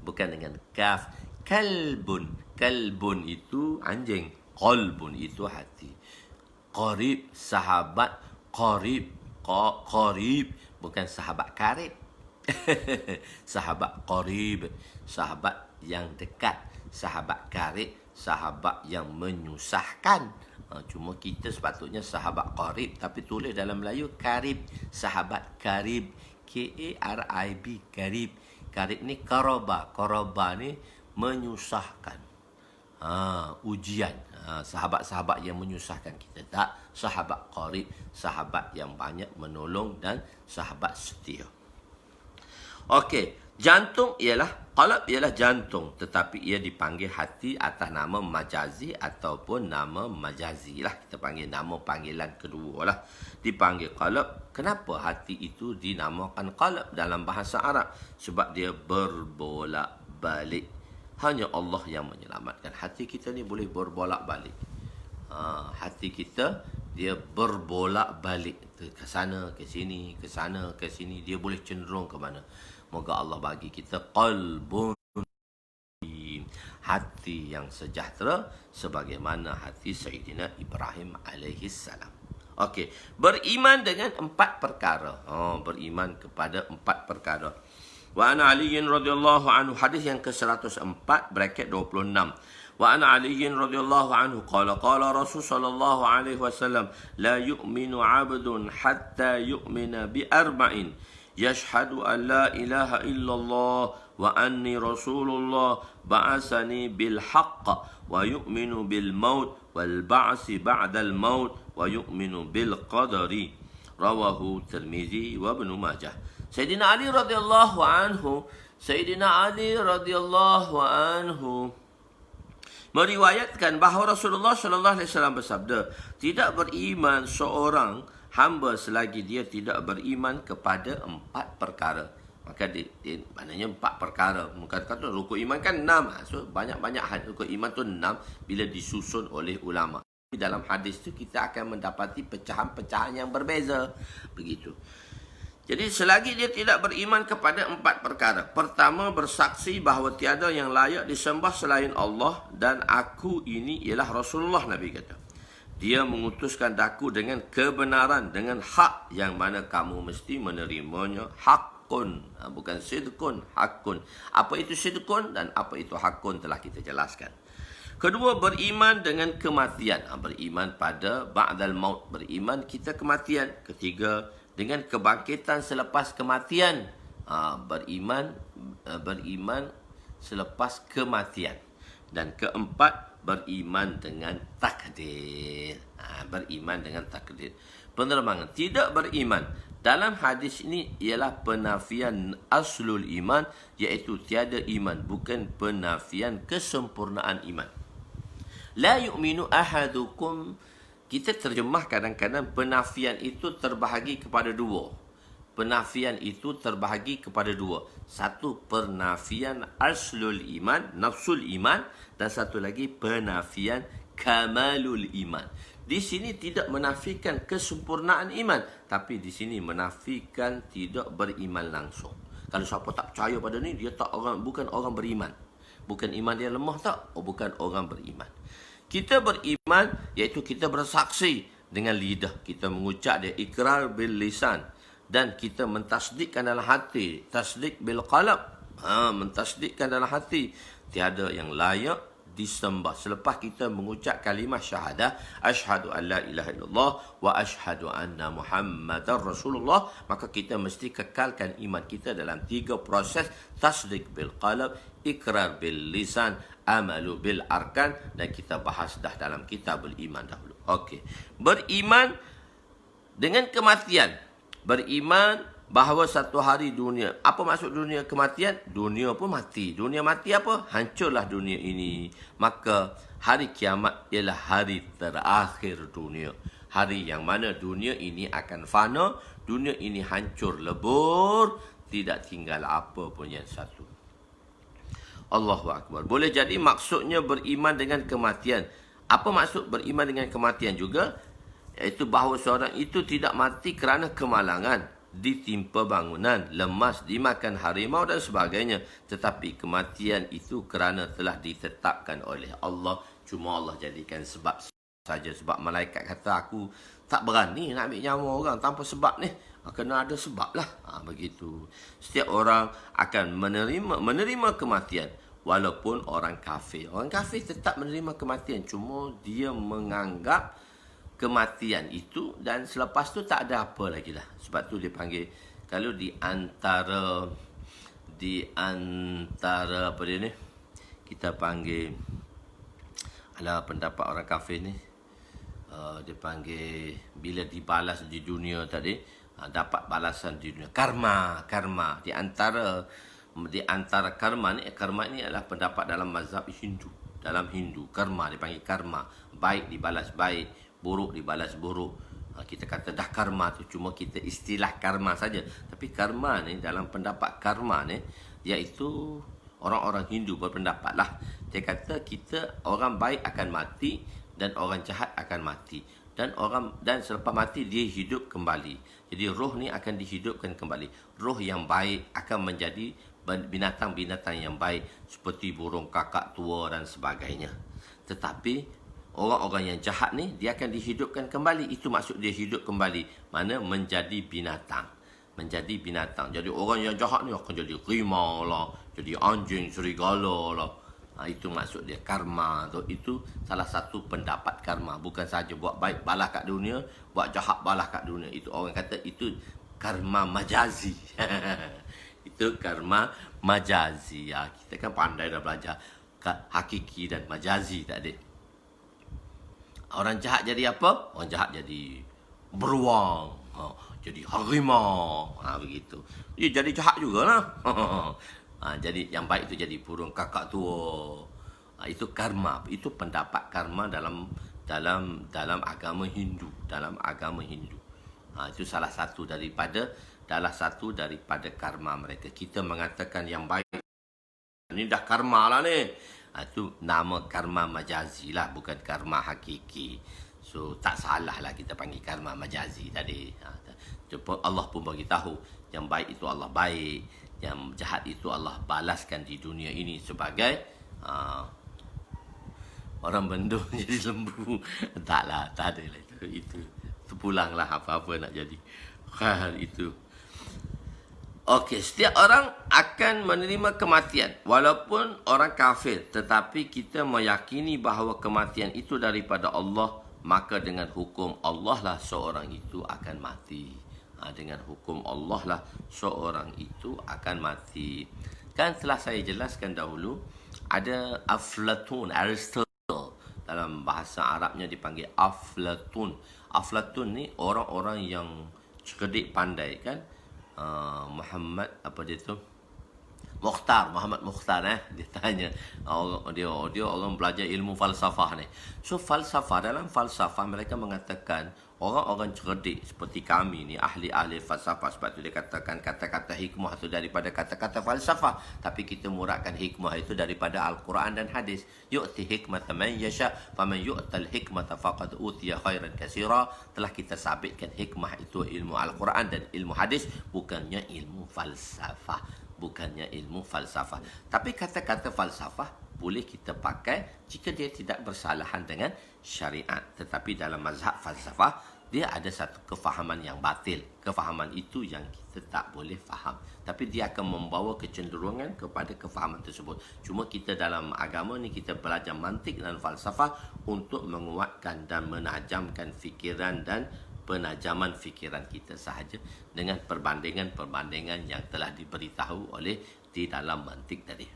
bukan dengan kaf. Kalbun itu anjing, qalbun itu hati. Qarib, sahabat, qarib bukan sahabat karib. Sahabat qarib, sahabat yang dekat. Sahabat karib, sahabat yang menyusahkan. Cuma kita sepatutnya sahabat qarib, tapi tulis dalam Melayu karib. Sahabat karib, K-A-R-I-B, karib. Karib ni qaraba ni menyusahkan. Ujian. Sahabat-sahabat yang menyusahkan kita. Tak, sahabat qarib, sahabat yang banyak menolong dan sahabat setia. Okey, jantung qalb ialah jantung, tetapi ia dipanggil hati atas nama majazi ataupun nama majazi lah. Kita panggil nama panggilan kedua lah. Dipanggil qalb. Kenapa hati itu dinamakan qalb dalam bahasa Arab? Sebab dia berbolak-balik. Hanya Allah yang menyelamatkan. Hati kita ni boleh berbolak-balik. Hati kita dia berbolak-balik ke sana, ke sini, ke sana, ke sini. Dia boleh cenderung ke mana. Moga Allah bagi kita qalbun, hati yang sejahtera sebagaimana hati Sayyidina Ibrahim alaihi salam. Okey, beriman dengan 4 perkara. Beriman kepada 4 perkara. Wa ana Ali radhiyallahu anhu, hadis yang ke-104 bracket 26. Wa ana Ali radhiyallahu anhu qala Rasul sallallahu alaihi wasallam la yu'minu 'abdun hatta yu'mina bi arba'in. Yashhadu an la ilaha illallah wa anni rasulullah ba'asani bil haqq wa yu'minu bil maut wal ba'si ba'dal maut wa yu'minu bil qadari, rawahu Tirmizi wa Ibnu Majah. Sayyidina Ali radhiyallahu anhu meriwayatkan bahawa Rasulullah sallallahu alaihi wasallam bersabda, tidak beriman seorang hamba selagi dia tidak beriman kepada 4 perkara. Maka maknanya 4 perkara. Kata rukun iman kan 6. So banyak-banyak rukun iman tu 6 bila disusun oleh ulama. Dalam hadis tu kita akan mendapati pecahan-pecahan yang berbeza. Begitu. Jadi selagi dia tidak beriman kepada 4 perkara. Pertama, bersaksi bahawa tiada yang layak disembah selain Allah dan aku ini ialah Rasulullah, Nabi kata. Dia mengutuskan daku dengan kebenaran, dengan hak yang mana kamu mesti menerimanya. Hakun, bukan sidqun, hakun. Apa itu sidqun dan apa itu hakun telah kita jelaskan. Kedua, beriman dengan kematian. Beriman pada ba'dal maut. Beriman kita kematian. Ketiga, dengan kebangkitan selepas kematian. Beriman selepas kematian. Dan keempat, beriman dengan takdir. Beriman dengan takdir. Penerangan tidak beriman dalam hadis ini ialah penafian aslul iman, iaitu tiada iman, bukan penafian kesempurnaan iman. La yu'minu ahadukum, kita terjemah kadang-kadang penafian itu terbahagi kepada 2. penafian itu terbahagi kepada dua. Satu, penafian aslul iman, nafsul iman, dan satu lagi penafian kamalul iman. Di sini tidak menafikan kesempurnaan iman, tapi di sini menafikan tidak beriman langsung. Kalau siapa tak percaya pada ni, dia tak bukan orang beriman. Bukan iman dia lemah tak? Bukan orang beriman. Kita beriman iaitu kita bersaksi dengan lidah, kita mengucap dia ikrar bil lisan, dan kita mentasdikkan dalam hati, tasdik bil qalb, mentasdikkan dalam hati tiada yang layak disembah. Selepas kita mengucap kalimah syahadah, asyhadu an la ilaha illallah wa asyhadu anna Muhammadar Rasulullah, maka kita mesti kekalkan iman kita dalam 3 proses: tasdik bil qalb, ikrar bil lisan, amalu bil arkan, dan kita bahas dah dalam kitabul iman dahulu. Okey. Beriman dengan kematian. Beriman bahawa satu hari dunia. Apa maksud dunia kematian? Dunia pun mati. Dunia mati apa? Hancurlah dunia ini. Maka hari kiamat ialah hari terakhir dunia. Hari yang mana dunia ini akan fana. Dunia ini hancur lebur. Tidak tinggal apa pun yang satu. Allahu Akbar. Boleh jadi maksudnya beriman dengan kematian. Apa maksud beriman dengan kematian juga? Iaitu bahawa seorang itu tidak mati kerana kemalangan, ditimpa bangunan, lemas, dimakan harimau dan sebagainya. Tetapi kematian itu kerana telah ditetapkan oleh Allah. Cuma Allah jadikan sebab saja. Sebab malaikat kata, aku tak berani nak ambil nyawa orang tanpa sebab ni. Kena ada sebab lah. Begitu. Setiap orang akan menerima kematian. Walaupun orang kafir. Orang kafir tetap menerima kematian. Cuma dia menganggap kematian itu, dan selepas tu tak ada apa lagi lah. Sebab tu dia panggil, kalau di antara apa dia ni, kita panggil, ala pendapat orang kafir ni, dia panggil bila dibalas di dunia tadi, dapat balasan di dunia. Karma. Di antara karma ni adalah pendapat dalam mazhab Hindu. Dalam Hindu, karma dipanggil karma. Baik dibalas baik, buruk dibalas buruk. Kita kata dah karma tu, cuma kita istilah karma saja. Tapi karma ni, dalam pendapat karma ni, iaitu orang-orang Hindu berpendapat lah. Dia kata kita, orang baik akan mati dan orang jahat akan mati. Dan selepas mati dia hidup kembali. Jadi roh ni akan dihidupkan kembali. Roh yang baik akan menjadi binatang-binatang yang baik, seperti burung kakak tua dan sebagainya. Tetapi orang-orang yang jahat ni, dia akan dihidupkan kembali. Itu maksud dia hidup kembali. Mana? Menjadi binatang. Menjadi binatang. Jadi orang yang jahat ni akan jadi rimau lah, jadi anjing, serigala lah. Itu maksud dia, karma tu. Itu salah satu pendapat karma. Bukan saja buat baik balas kat dunia, buat jahat balas kat dunia. Itu orang kata itu karma majazi. Itu karma majazi. Kita kan pandai dah belajar hakiki dan majazi tadi. Orang jahat jadi apa? Orang jahat jadi beruang, jadi harimau, begitu. Dia jadi jahat jugalah. Jadi yang baik itu jadi burung kakak tua. Itu karma. Itu pendapat karma dalam agama Hindu. Dalam agama Hindu. Itu salah satu daripada karma mereka. Kita mengatakan yang baik ni dah karma lah ni. Itu nama karma majazi lah, bukan karma hakiki. So tak salah lah kita panggil karma majazi tadi. Allah pun bagi tahu yang baik itu Allah baik, yang jahat itu Allah balaskan di dunia ini sebagai orang bendung jadi lembu. Taklah, tak ada lah itu pulanglah apa-apa nak jadi. Itu. Okey, setiap orang akan menerima kematian walaupun orang kafir, tetapi kita meyakini bahawa kematian itu daripada Allah, maka dengan hukum Allah lah seorang itu akan mati. Dengan hukum Allah lah seorang itu akan mati. Kan telah saya jelaskan dahulu, ada Aflatun, Aristotle, dalam bahasa Arabnya dipanggil Aflatun. Aflatun ni orang-orang yang cerdik pandai kan. Muhammad Mukhtar dia tanya dia orang belajar ilmu falsafah ni. So dalam falsafah mereka mengatakan orang-orang cerdik seperti kami ni ahli-ahli falsafah, sebab tu dia katakan kata-kata hikmah itu daripada kata-kata falsafah, tapi kita murakkan hikmah itu daripada Al-Quran dan hadis. Yu'ti hikmata man yasha faman yu'tal hikmata faqad utiya khairan katsira. Telah kita sabitkan hikmah itu ilmu Al-Quran dan ilmu hadis, bukannya ilmu falsafah. Tapi kata-kata falsafah boleh kita pakai jika dia tidak bersalahan dengan syariat. Tetapi dalam mazhab falsafah, dia ada satu kefahaman yang batil. Kefahaman itu yang kita tak boleh faham. Tapi dia akan membawa kecenderungan kepada kefahaman tersebut. Cuma kita dalam agama ni, kita belajar mantik dan falsafah untuk menguatkan dan menajamkan fikiran dan penajaman fikiran kita sahaja dengan perbandingan-perbandingan yang telah diberitahu oleh di dalam mantik tadi.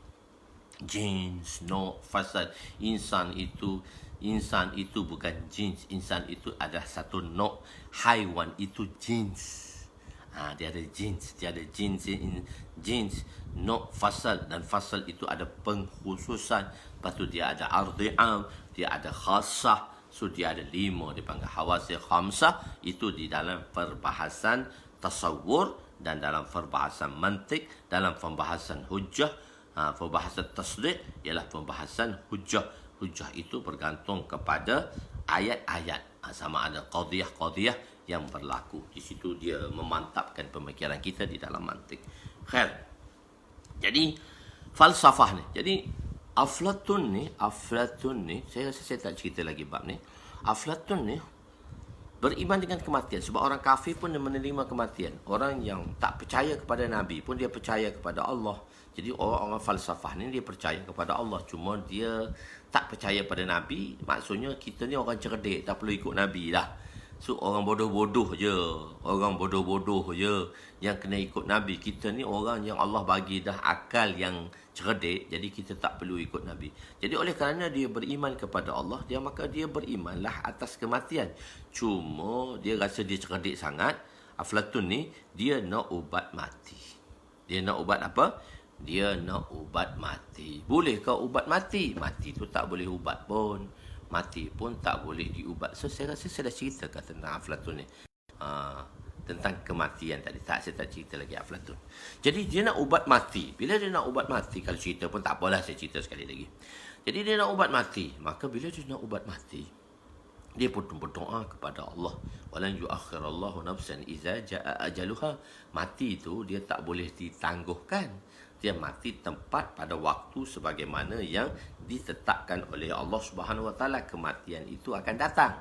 Jins, no, fasad. Insan itu bukan jins. Insan itu adalah satu no. Haiwan itu jins. Dia ada jins. Jins, no, fasal. Dan fasal itu ada pengkhususan. Lepas tu dia ada ardi'am, dia ada khasah. So dia ada 5, dipanggil hawasil khamsah. Itu di dalam perbahasan tasawur dan dalam perbahasan mantik, dalam pembahasan hujjah, perbahasan tasdiq ialah pembahasan hujjah. Hujjah itu bergantung kepada ayat-ayat, sama ada qadiyah yang berlaku. Di situ dia memantapkan pemikiran kita di dalam mantik. Khair. Jadi falsafah ni. Jadi Aflatun ni, saya rasa saya tak cerita lagi bab ni. Aflatun ni beriman dengan kematian. Sebab orang kafir pun dia menerima kematian. Orang yang tak percaya kepada Nabi pun dia percaya kepada Allah. Jadi orang-orang falsafah ni dia percaya kepada Allah. Cuma dia tak percaya pada Nabi. Maksudnya kita ni orang cerdik, tak perlu ikut Nabi lah. So orang bodoh-bodoh je yang kena ikut Nabi. Kita ni orang yang Allah bagi dah akal yang cerdik, jadi kita tak perlu ikut Nabi. Jadi oleh kerana dia beriman kepada Allah, maka dia berimanlah atas kematian. Cuma dia rasa dia cerdik sangat. Aflatun ni dia nak ubat mati. Dia nak ubat apa? Dia nak ubat mati. Bolehkah ubat mati? Mati tu tak boleh ubat pun. Mati pun tak boleh diubat. So saya rasa saya dah ceritakan tentang Aflatun ni, tentang kematian tadi. Saya tak cerita lagi Aflatun. Jadi dia nak ubat mati. Bila dia nak ubat mati, kalau cerita pun tak apalah, saya cerita sekali lagi. Jadi dia nak ubat mati. Maka bila dia nak ubat mati, dia pun berdoa kepada Allah. Walan yuakhirallahu nafsan iza jaa ajaluha. Mati itu dia tak boleh ditangguhkan. Dia mati tempat pada waktu sebagaimana yang ditetapkan oleh Allah Subhanahu Wa Taala. Kematian itu akan datang.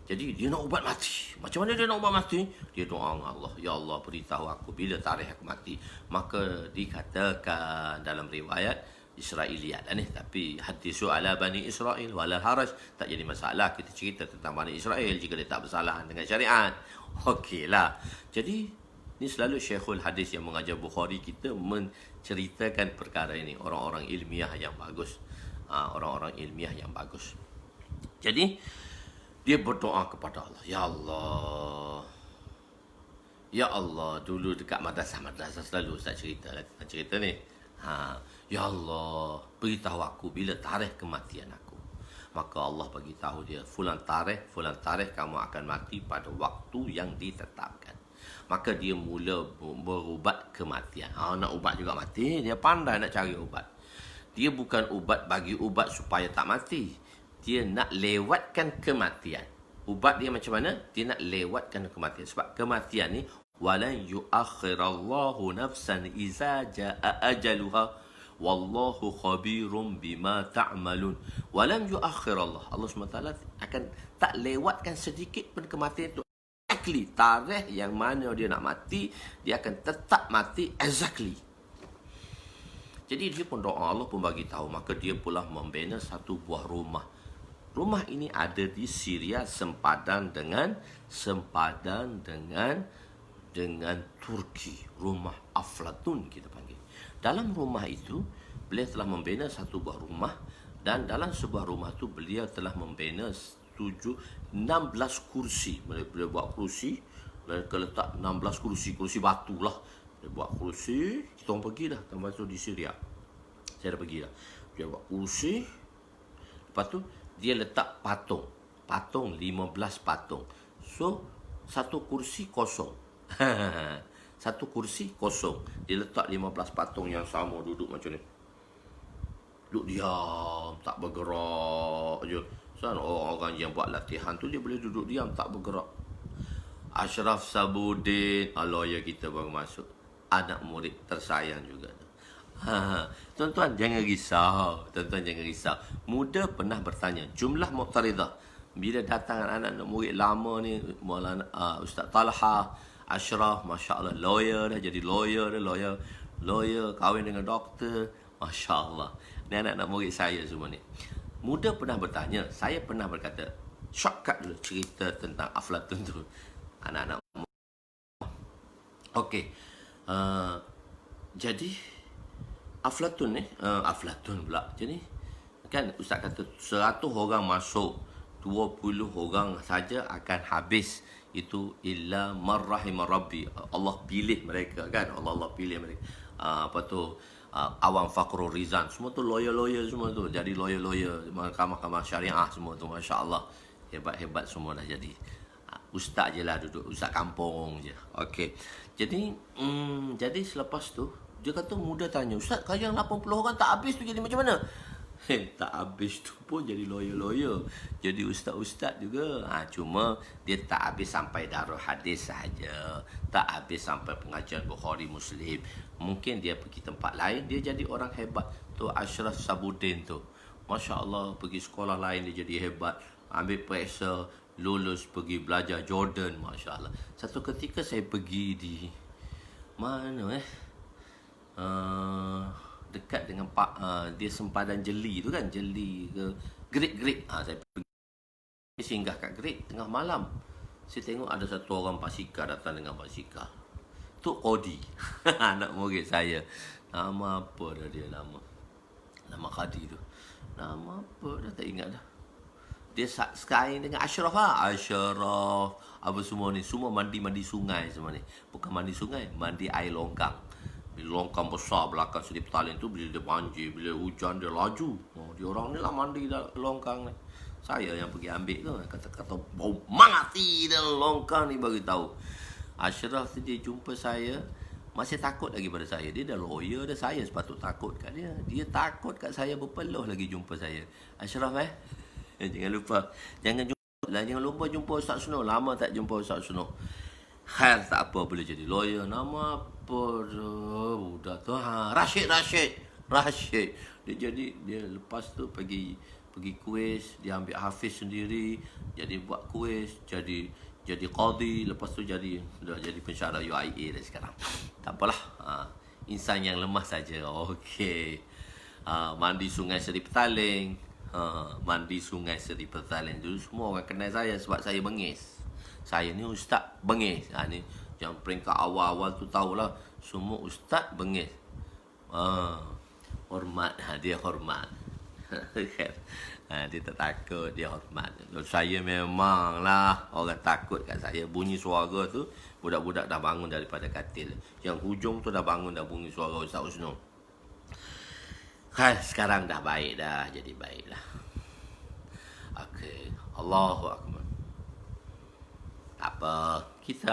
Jadi dia nak ubat mati. Macam mana dia nak ubat mati? Dia doa dengan Allah. Ya Allah, beritahu aku bila tarikh aku mati. Maka dikatakan dalam riwayat Israiliyat ni, tapi hadisu ala Bani Israel wala haraj. Tak jadi masalah kita cerita tentang Bani Israel jika dia tak bersalahan dengan syariat. Okeylah. Jadi ni selalu Syekhul Hadis yang mengajar Bukhari kita menceritakan perkara ini. Orang-orang ilmiah yang bagus. Jadi dia berdoa kepada Allah. Ya Allah, dulu dekat madrasah selalu Ustaz cerita ni. Ya Allah, beritahu aku bila tarikh kematian aku. Maka Allah bagi tahu dia, fulan tarikh kamu akan mati pada waktu yang ditetapkan. Maka dia mula berubat kematian. Nak ubat juga mati, dia pandai nak cari ubat. Dia bukan ubat bagi ubat supaya tak mati. Dia nak lewatkan kematian. Ubat dia macam mana? Dia nak lewatkan kematian. Sebab kematian ni, walan yuakhirallahu nafsan iza jaa ajaluha wallahu khabirum bima ta'malun. Walan yuakhirallah. Allah SWT akan tak lewatkan sedikit pun kematian itu. Exactly tarikh yang mana dia nak mati, dia akan tetap mati exactly. Jadi dia pun doa, Allah pun bagi tahu. Maka dia pula membina satu buah rumah. Rumah ini ada di Syria, sempadan dengan Turki. Rumah Aflatun kita panggil. Dalam rumah itu beliau telah membina satu buah rumah, dan dalam sebuah rumah itu beliau telah membina 16 kursi. Beliau buat kursi, mereka letak 16 kursi batu lah. Dia buat kursi, kita orang pergi dah, termasuk di Syria. Saya dah pergi dah. Dia buat kursi, lepas tu dia letak patung. Patung 15 patung. So, satu kursi kosong. Satu kursi kosong. Dia letak 15 patung yang sama duduk macam ni. Duduk diam, tak bergerak je. Kan orang yang buat latihan tu dia boleh duduk diam, tak bergerak. Ashraf Sabudin, lawyer kita baru masuk. Anak murid tersayang juga. Tuan-tuan jangan risau. Tuan-tuan jangan risau. Muda pernah bertanya, jumlah Muqtaridah. Bila datang anak-anak murid lama ni, Ustaz Talha, Ashraf, Masya Allah, lawyer dah, jadi lawyer, kahwin dengan doktor, Masya Allah. Ni anak-anak murid saya semua ni. Muda pernah bertanya, saya pernah berkata, shortcut dulu cerita tentang Aflatun tu. Anak-anak. Okey. Jadi, Aflatun ni, Aflatun pula. Jadi, kan Ustaz kata 100 orang masuk, 20 orang saja akan habis. Itu illa marrahimar rabbi. Allah pilih mereka kan. Allah pilih mereka. Awam Fakhrul Rizan, semua tu lawyer semua tu. Jadi lawyer mahkamah syariah semua tu, Masya Allah. Hebat-hebat semua dah jadi. Ustaz je lah duduk, ustaz kampung je. Okey. Jadi selepas tu, dia kata muda tanya, Ustaz, kalau yang 80 orang tak habis tu jadi macam mana? Tak habis tu pun jadi lawyer. Jadi ustaz-ustaz juga. Cuma dia tak habis sampai darul hadis sahaja. Tak habis sampai pengajian Bukhari Muslim. Mungkin dia pergi tempat lain, dia jadi orang hebat. Tu Ashraf Sabudin tu, Masya Allah, pergi sekolah lain dia jadi hebat. Ambil periksa, lulus, pergi belajar Jordan, Masya Allah. Satu ketika saya pergi di mana dekat dengan dia sempadan Jeli tu kan, Jeli ke Great. Saya pergi singgah kat Great tengah malam. Saya tengok ada satu orang basikal datang dengan basikal. Tu Odi. Anak murid saya. Nama apa dah dia nama? Nama Khadi tu. Nama apa dah tak ingat dah. Dia sekarang dengan Ashraf Ashraf apa semua ni, semua mandi sungai semua ni. Bukan mandi sungai, mandi air longkang. Bila longkang besar belakang Seri Petaling tu, bila dia banjir, bila hujan dia laju. Dia orang ni lah mandi dalam longkang ni. Saya yang pergi ambil tu, kata-kata bau mati dalam longkang ni, bagi tahu. Ashraf tu dia jumpa saya, masih takut lagi pada saya. Dia dah lawyer dah, saya sepatut takut kat dia. Dia takut kat saya, berpeluh lagi jumpa saya. Ashraf jangan lupa jumpa Ustaz Suno. Lama tak jumpa Ustaz Suno. Khair, tak apa, boleh jadi lawyer. Nama apa dah budak tu? Rashid. Dia lepas tu pergi kuis, dia ambil hafiz sendiri, jadi buat kuis, jadi qadi, lepas tu dah jadi pensyarah UIA dah sekarang. Tak apalah. Insan yang lemah saja. Okey. Mandi sungai Seri Petaling. Mandi sungai Seri Petaling. Dulu semua orang kenal saya sebab saya bengis. Saya ni ustaz bengis. Ni yang peringkat awal-awal tu tahulah, semua ustaz bengis. Hormat. Dia hormat. Dia tak takut, dia hormat. Saya memanglah orang takut kat saya. Bunyi suara tu, budak-budak dah bangun daripada katil. Yang hujung tu dah bangun, dah bunyi suara Ustaz Usnul. Sekarang dah baik dah, jadi baik dah. Okey, Allahu Akbar. Tak apa,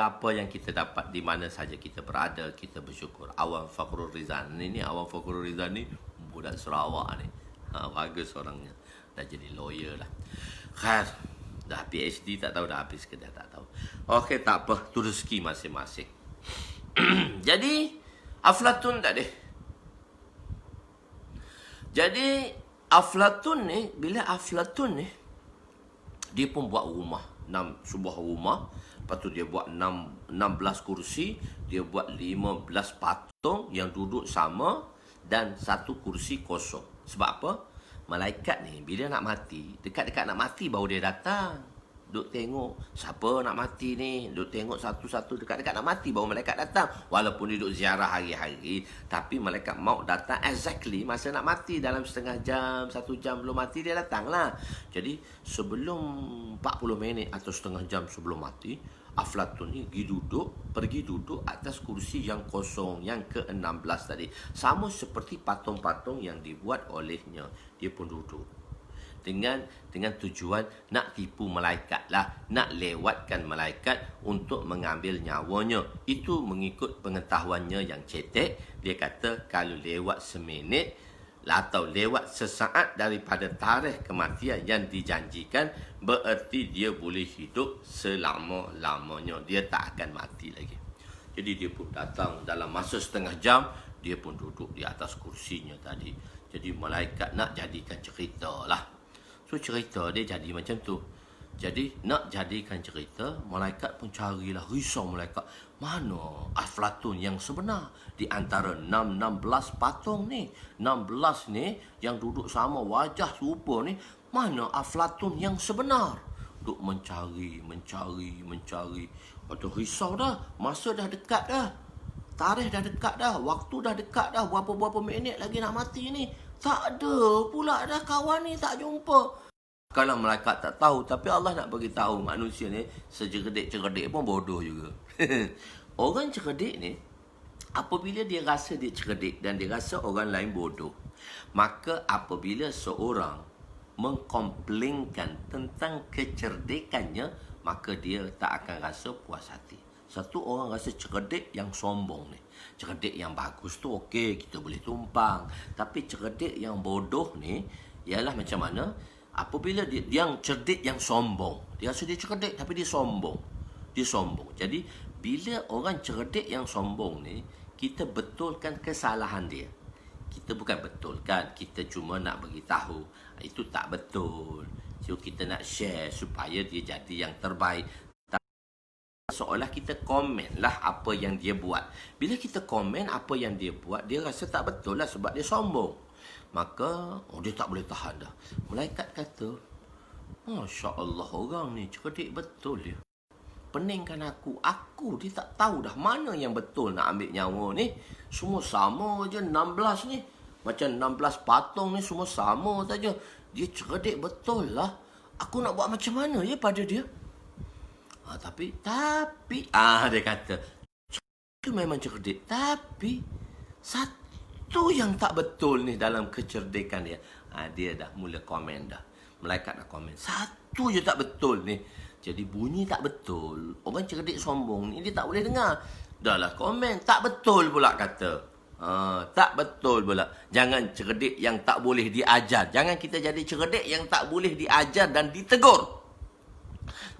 apa yang kita dapat di mana saja kita berada, kita bersyukur. Awam Fakhrul Rizan ni Awam Fakhrul Rizan ni budak Sarawak ni. Bagus orangnya. Dah jadi lawyer lah. Dah PhD, tak tahu dah habis ke dah, tak tahu. Okey, tak apa, tu rezeki masing-masing. Jadi Aflatun tak ada. Jadi Aflatun ni, bila Aflatun ni, dia pun buat rumah, sebuah rumah. Lepas tu dia buat 16 kursi, dia buat 15 patung yang duduk sama dan satu kursi kosong. Sebab apa? Malaikat ni bila nak mati, dekat-dekat nak mati baru dia datang. Duk tengok siapa nak mati ni, duk tengok satu-satu, dekat-dekat nak mati baru malaikat datang. Walaupun dia duk ziarah hari-hari, tapi malaikat maut datang exactly masa nak mati, dalam setengah jam, 1 jam belum mati dia datang lah. Jadi sebelum 40 minit atau setengah jam sebelum mati, Aflatun ni pergi duduk atas kursi yang kosong, yang ke-16 tadi. Sama seperti patung-patung yang dibuat olehnya. Dia pun duduk. Dengan tujuan nak tipu malaikat lah, nak lewatkan malaikat untuk mengambil nyawanya. Itu mengikut pengetahuannya yang cetek. Dia kata kalau lewat seminit atau lewat sesaat daripada tarikh kematian yang dijanjikan, bererti dia boleh hidup selama-lamanya. Dia tak akan mati lagi. Jadi dia pun datang dalam masa setengah jam, dia pun duduk di atas kursinya tadi. Jadi malaikat nak jadikan cerita lah. So cerita dia jadi macam tu. Jadi nak jadikan cerita, malaikat pun carilah, risau malaikat. Mana Aflatun yang sebenar di antara 16 patung ni? 16 ni yang duduk sama wajah serupa ni, mana Aflatun yang sebenar? Duk mencari. Waduh, risau dah. Masa dah dekat dah. Tarikh dah dekat dah. Waktu dah dekat dah. Berapa-berapa minit lagi nak mati ni. Tak ada pula dah kawan ni, tak jumpa. Kalau malaikat tak tahu, tapi Allah nak bagi tahu manusia ni secerdik-cerdik pun bodoh juga. Orang cerdik ni, apabila dia rasa dia cerdik dan dia rasa orang lain bodoh, maka apabila seorang mengkomplainkan tentang kecerdikannya, maka dia tak akan rasa puas hati. Satu orang rasa cerdik yang sombong ni. Cerdik yang bagus tu okey, kita boleh tumpang. Tapi cerdik yang bodoh ni, ialah macam mana? Apabila dia yang cerdik yang sombong, dia rasa dia cerdik tapi dia sombong. Jadi bila orang cerdik yang sombong ni, kita betulkan kesalahan dia. Kita bukan betulkan, kita cuma nak bagi tahu itu tak betul. So kita nak share supaya dia jadi yang terbaik. Seolah kita komen lah apa yang dia buat. Bila kita komen apa yang dia buat, dia rasa tak betul lah sebab dia sombong. Maka dia tak boleh tahan dah. Malaikat kata, Masya Allah, orang ni cerdik betul dia. Peningkan aku dia tak tahu dah mana yang betul nak ambil nyawa ni. Semua sama je 16 ni. Macam 16 patung ni semua sama saja. Dia cerdik betul lah. Aku nak buat macam mana ya pada dia? Tapi dia kata, itu memang cerdik. Tapi satu yang tak betul ni dalam kecerdikan dia. Dia dah mula komen dah. Malaikat dah komen. Satu je tak betul ni. Jadi bunyi tak betul. Orang cerdik sombong ni dia tak boleh dengar. Dah lah komen. Tak betul pula kata. Tak betul pula. Jangan cerdik yang tak boleh diajar. Jangan kita jadi cerdik yang tak boleh diajar dan ditegur.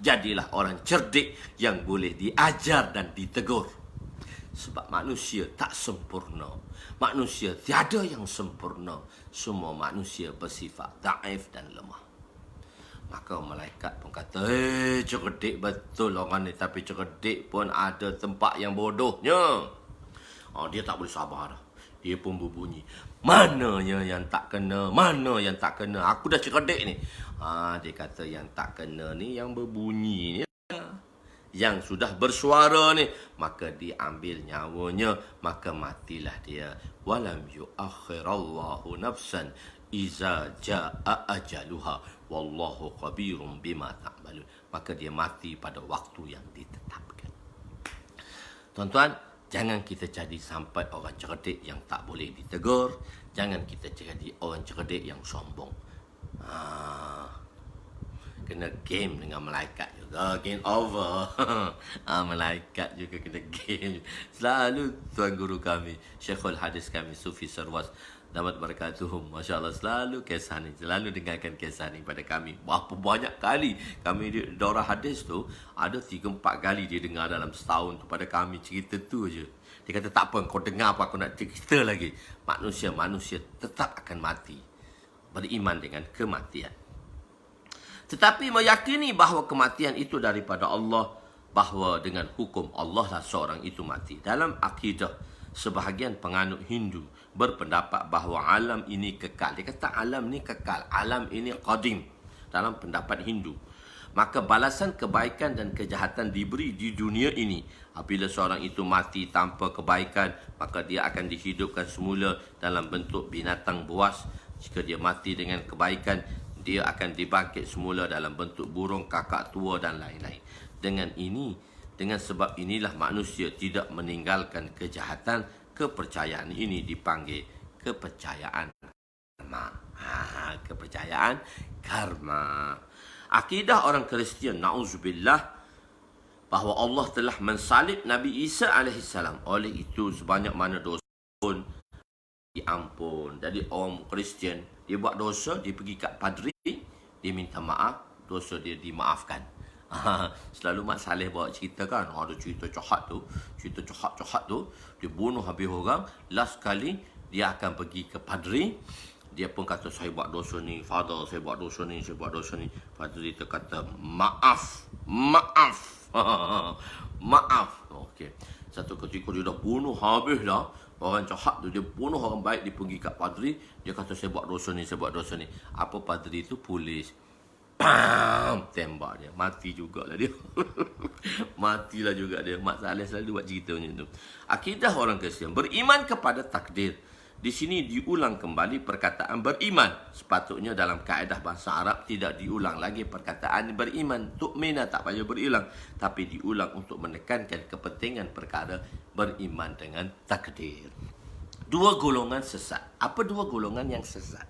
Jadilah orang cerdik yang boleh diajar dan ditegur. Sebab manusia tak sempurna. Manusia tiada yang sempurna. Semua manusia bersifat daif dan lemah. Maka malaikat pun kata, cerdik betul orang ni. Tapi cerdik pun ada tempat yang bodohnya. Dia tak boleh sabar dah. Dia pun berbunyi. Mananya yang tak kena? Mana yang tak kena? Aku dah cerdik ni. Dia kata yang tak kena ni yang berbunyi ni. Yang sudah bersuara ni. Maka diambil nyawanya. Maka matilah dia. Walam yuakhirallahu nafsan iza ja'a ajaluha. Wallahu khabirum bima ta'malun. Maka dia mati pada waktu yang ditetapkan. Tuan-tuan, jangan kita jadi sampai orang cerdik yang tak boleh ditegur. Jangan kita jadi orang cerdik yang sombong. Kena game dengan malaikat juga. Game over. Malaikat juga kena game. Selalu Tuan Guru kami, Syekhul Hadis kami, Sufi Sarwas, dapat barakatuhum, Masya Allah, selalu kisah ni, selalu dengarkan kisah ni pada kami. Berapa banyak kali kami di daurah hadis tu, ada 3-4 kali dia dengar dalam setahun tu pada kami cerita tu je. Dia kata tak apa, kau dengar apa aku nak cerita lagi. Manusia tetap akan mati. Beriman dengan kematian. Tetapi meyakini bahawa kematian itu daripada Allah, bahawa dengan hukum Allah lah seorang itu mati. Dalam akidah, sebahagian penganut Hindu berpendapat bahawa alam ini kekal. Dia kata alam ni kekal, alam ini qadim. Dalam pendapat Hindu, maka balasan kebaikan dan kejahatan diberi di dunia ini. Apabila seorang itu mati tanpa kebaikan, maka dia akan dihidupkan semula dalam bentuk binatang buas. Jika dia mati dengan kebaikan, dia akan dibangkit semula dalam bentuk burung, kakak tua dan lain-lain. Dengan ini, Dengan sebab inilah manusia tidak meninggalkan kejahatan. Kepercayaan ini dipanggil kepercayaan karma. Kepercayaan karma. Akidah orang Kristian, na'udzubillah, bahawa Allah telah mensalib Nabi Isa AS. Oleh itu, sebanyak mana dosa pun diampun. Jadi orang Kristian, dia buat dosa, dia pergi kat padri, dia minta maaf, dosa dia dimaafkan. Selalu Mak Saleh bawa cerita kan, ada cerita jahat tu, dia bunuh habis orang, last kali dia akan pergi ke padri, dia pun kata, saya buat dosa ni, Father, saya buat dosa ni. Padri dia kata, maaf. Maaf. Okey. Satu ketika dia dah bunuh habis dah, orang jahat tu, dia bunuh orang baik, dia pergi kat padri, dia kata, saya buat dosa ni. Apa padri tu? Polis. Bam! Tembak dia. Mati jugalah dia. Matilah juga dia. Mak Saleh selalu buat cerita macam tu. Akidah orang Kristian, beriman kepada takdir. Di sini diulang kembali perkataan beriman. Sepatutnya dalam kaedah bahasa Arab tidak diulang lagi perkataan beriman. Tu'mina tak payah berulang. Tapi diulang untuk menekankan kepentingan perkara beriman dengan takdir. Dua golongan sesat. Apa dua golongan yang sesat?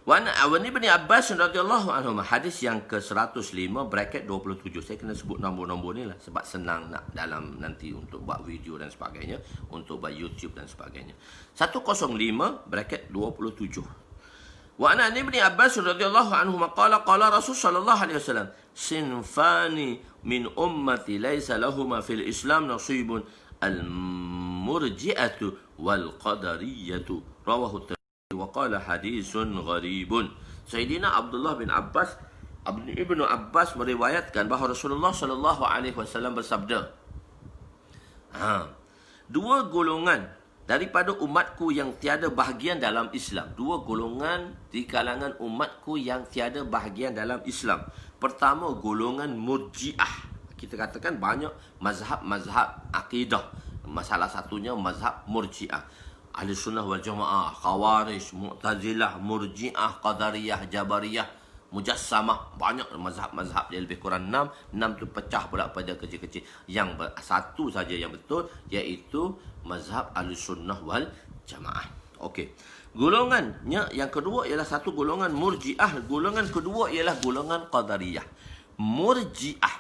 Wan Ibn Abbas radhiyallahu anhu, hadis yang ke-105 bracket 27. Saya kena sebut nombor-nombor ni lah sebab senang nak dalam nanti untuk buat video dan sebagainya, untuk buat YouTube dan sebagainya. 105 bracket 27. Wa an Ibn Abbas radhiyallahu anhu qala qala Rasul sallallahu alaihi wasallam, sinfani min ummati laysa lahum fil Islam nasibun, al-murji'atu wal qadariyatu. Rawahu Waqala hadisun gharibun. Sayyidina Abdullah bin Abbas, Ibnu Abbas meriwayatkan bahawa Rasulullah sallallahu alaihi wasallam bersabda, dua golongan daripada umatku yang tiada bahagian dalam Islam. Dua golongan di kalangan umatku yang tiada bahagian dalam Islam. Pertama, golongan Murji'ah. Kita katakan banyak mazhab-mazhab akidah. Masalah satunya mazhab Murji'ah. Ahli Sunnah wal Jamaah, Khawarij, Mu'tazilah, Murji'ah, Qadariyah, Jabariyah, Mujassamah. Banyak mazhab-mazhab dia, lebih kurang 6. 6 tu pecah pula pada kecil-kecil. Satu saja yang betul, iaitu mazhab Ahli Sunnah wal Jamaah. Okey. Golongannya yang kedua ialah satu golongan Murji'ah. Golongan kedua ialah golongan Qadariyah. Murji'ah.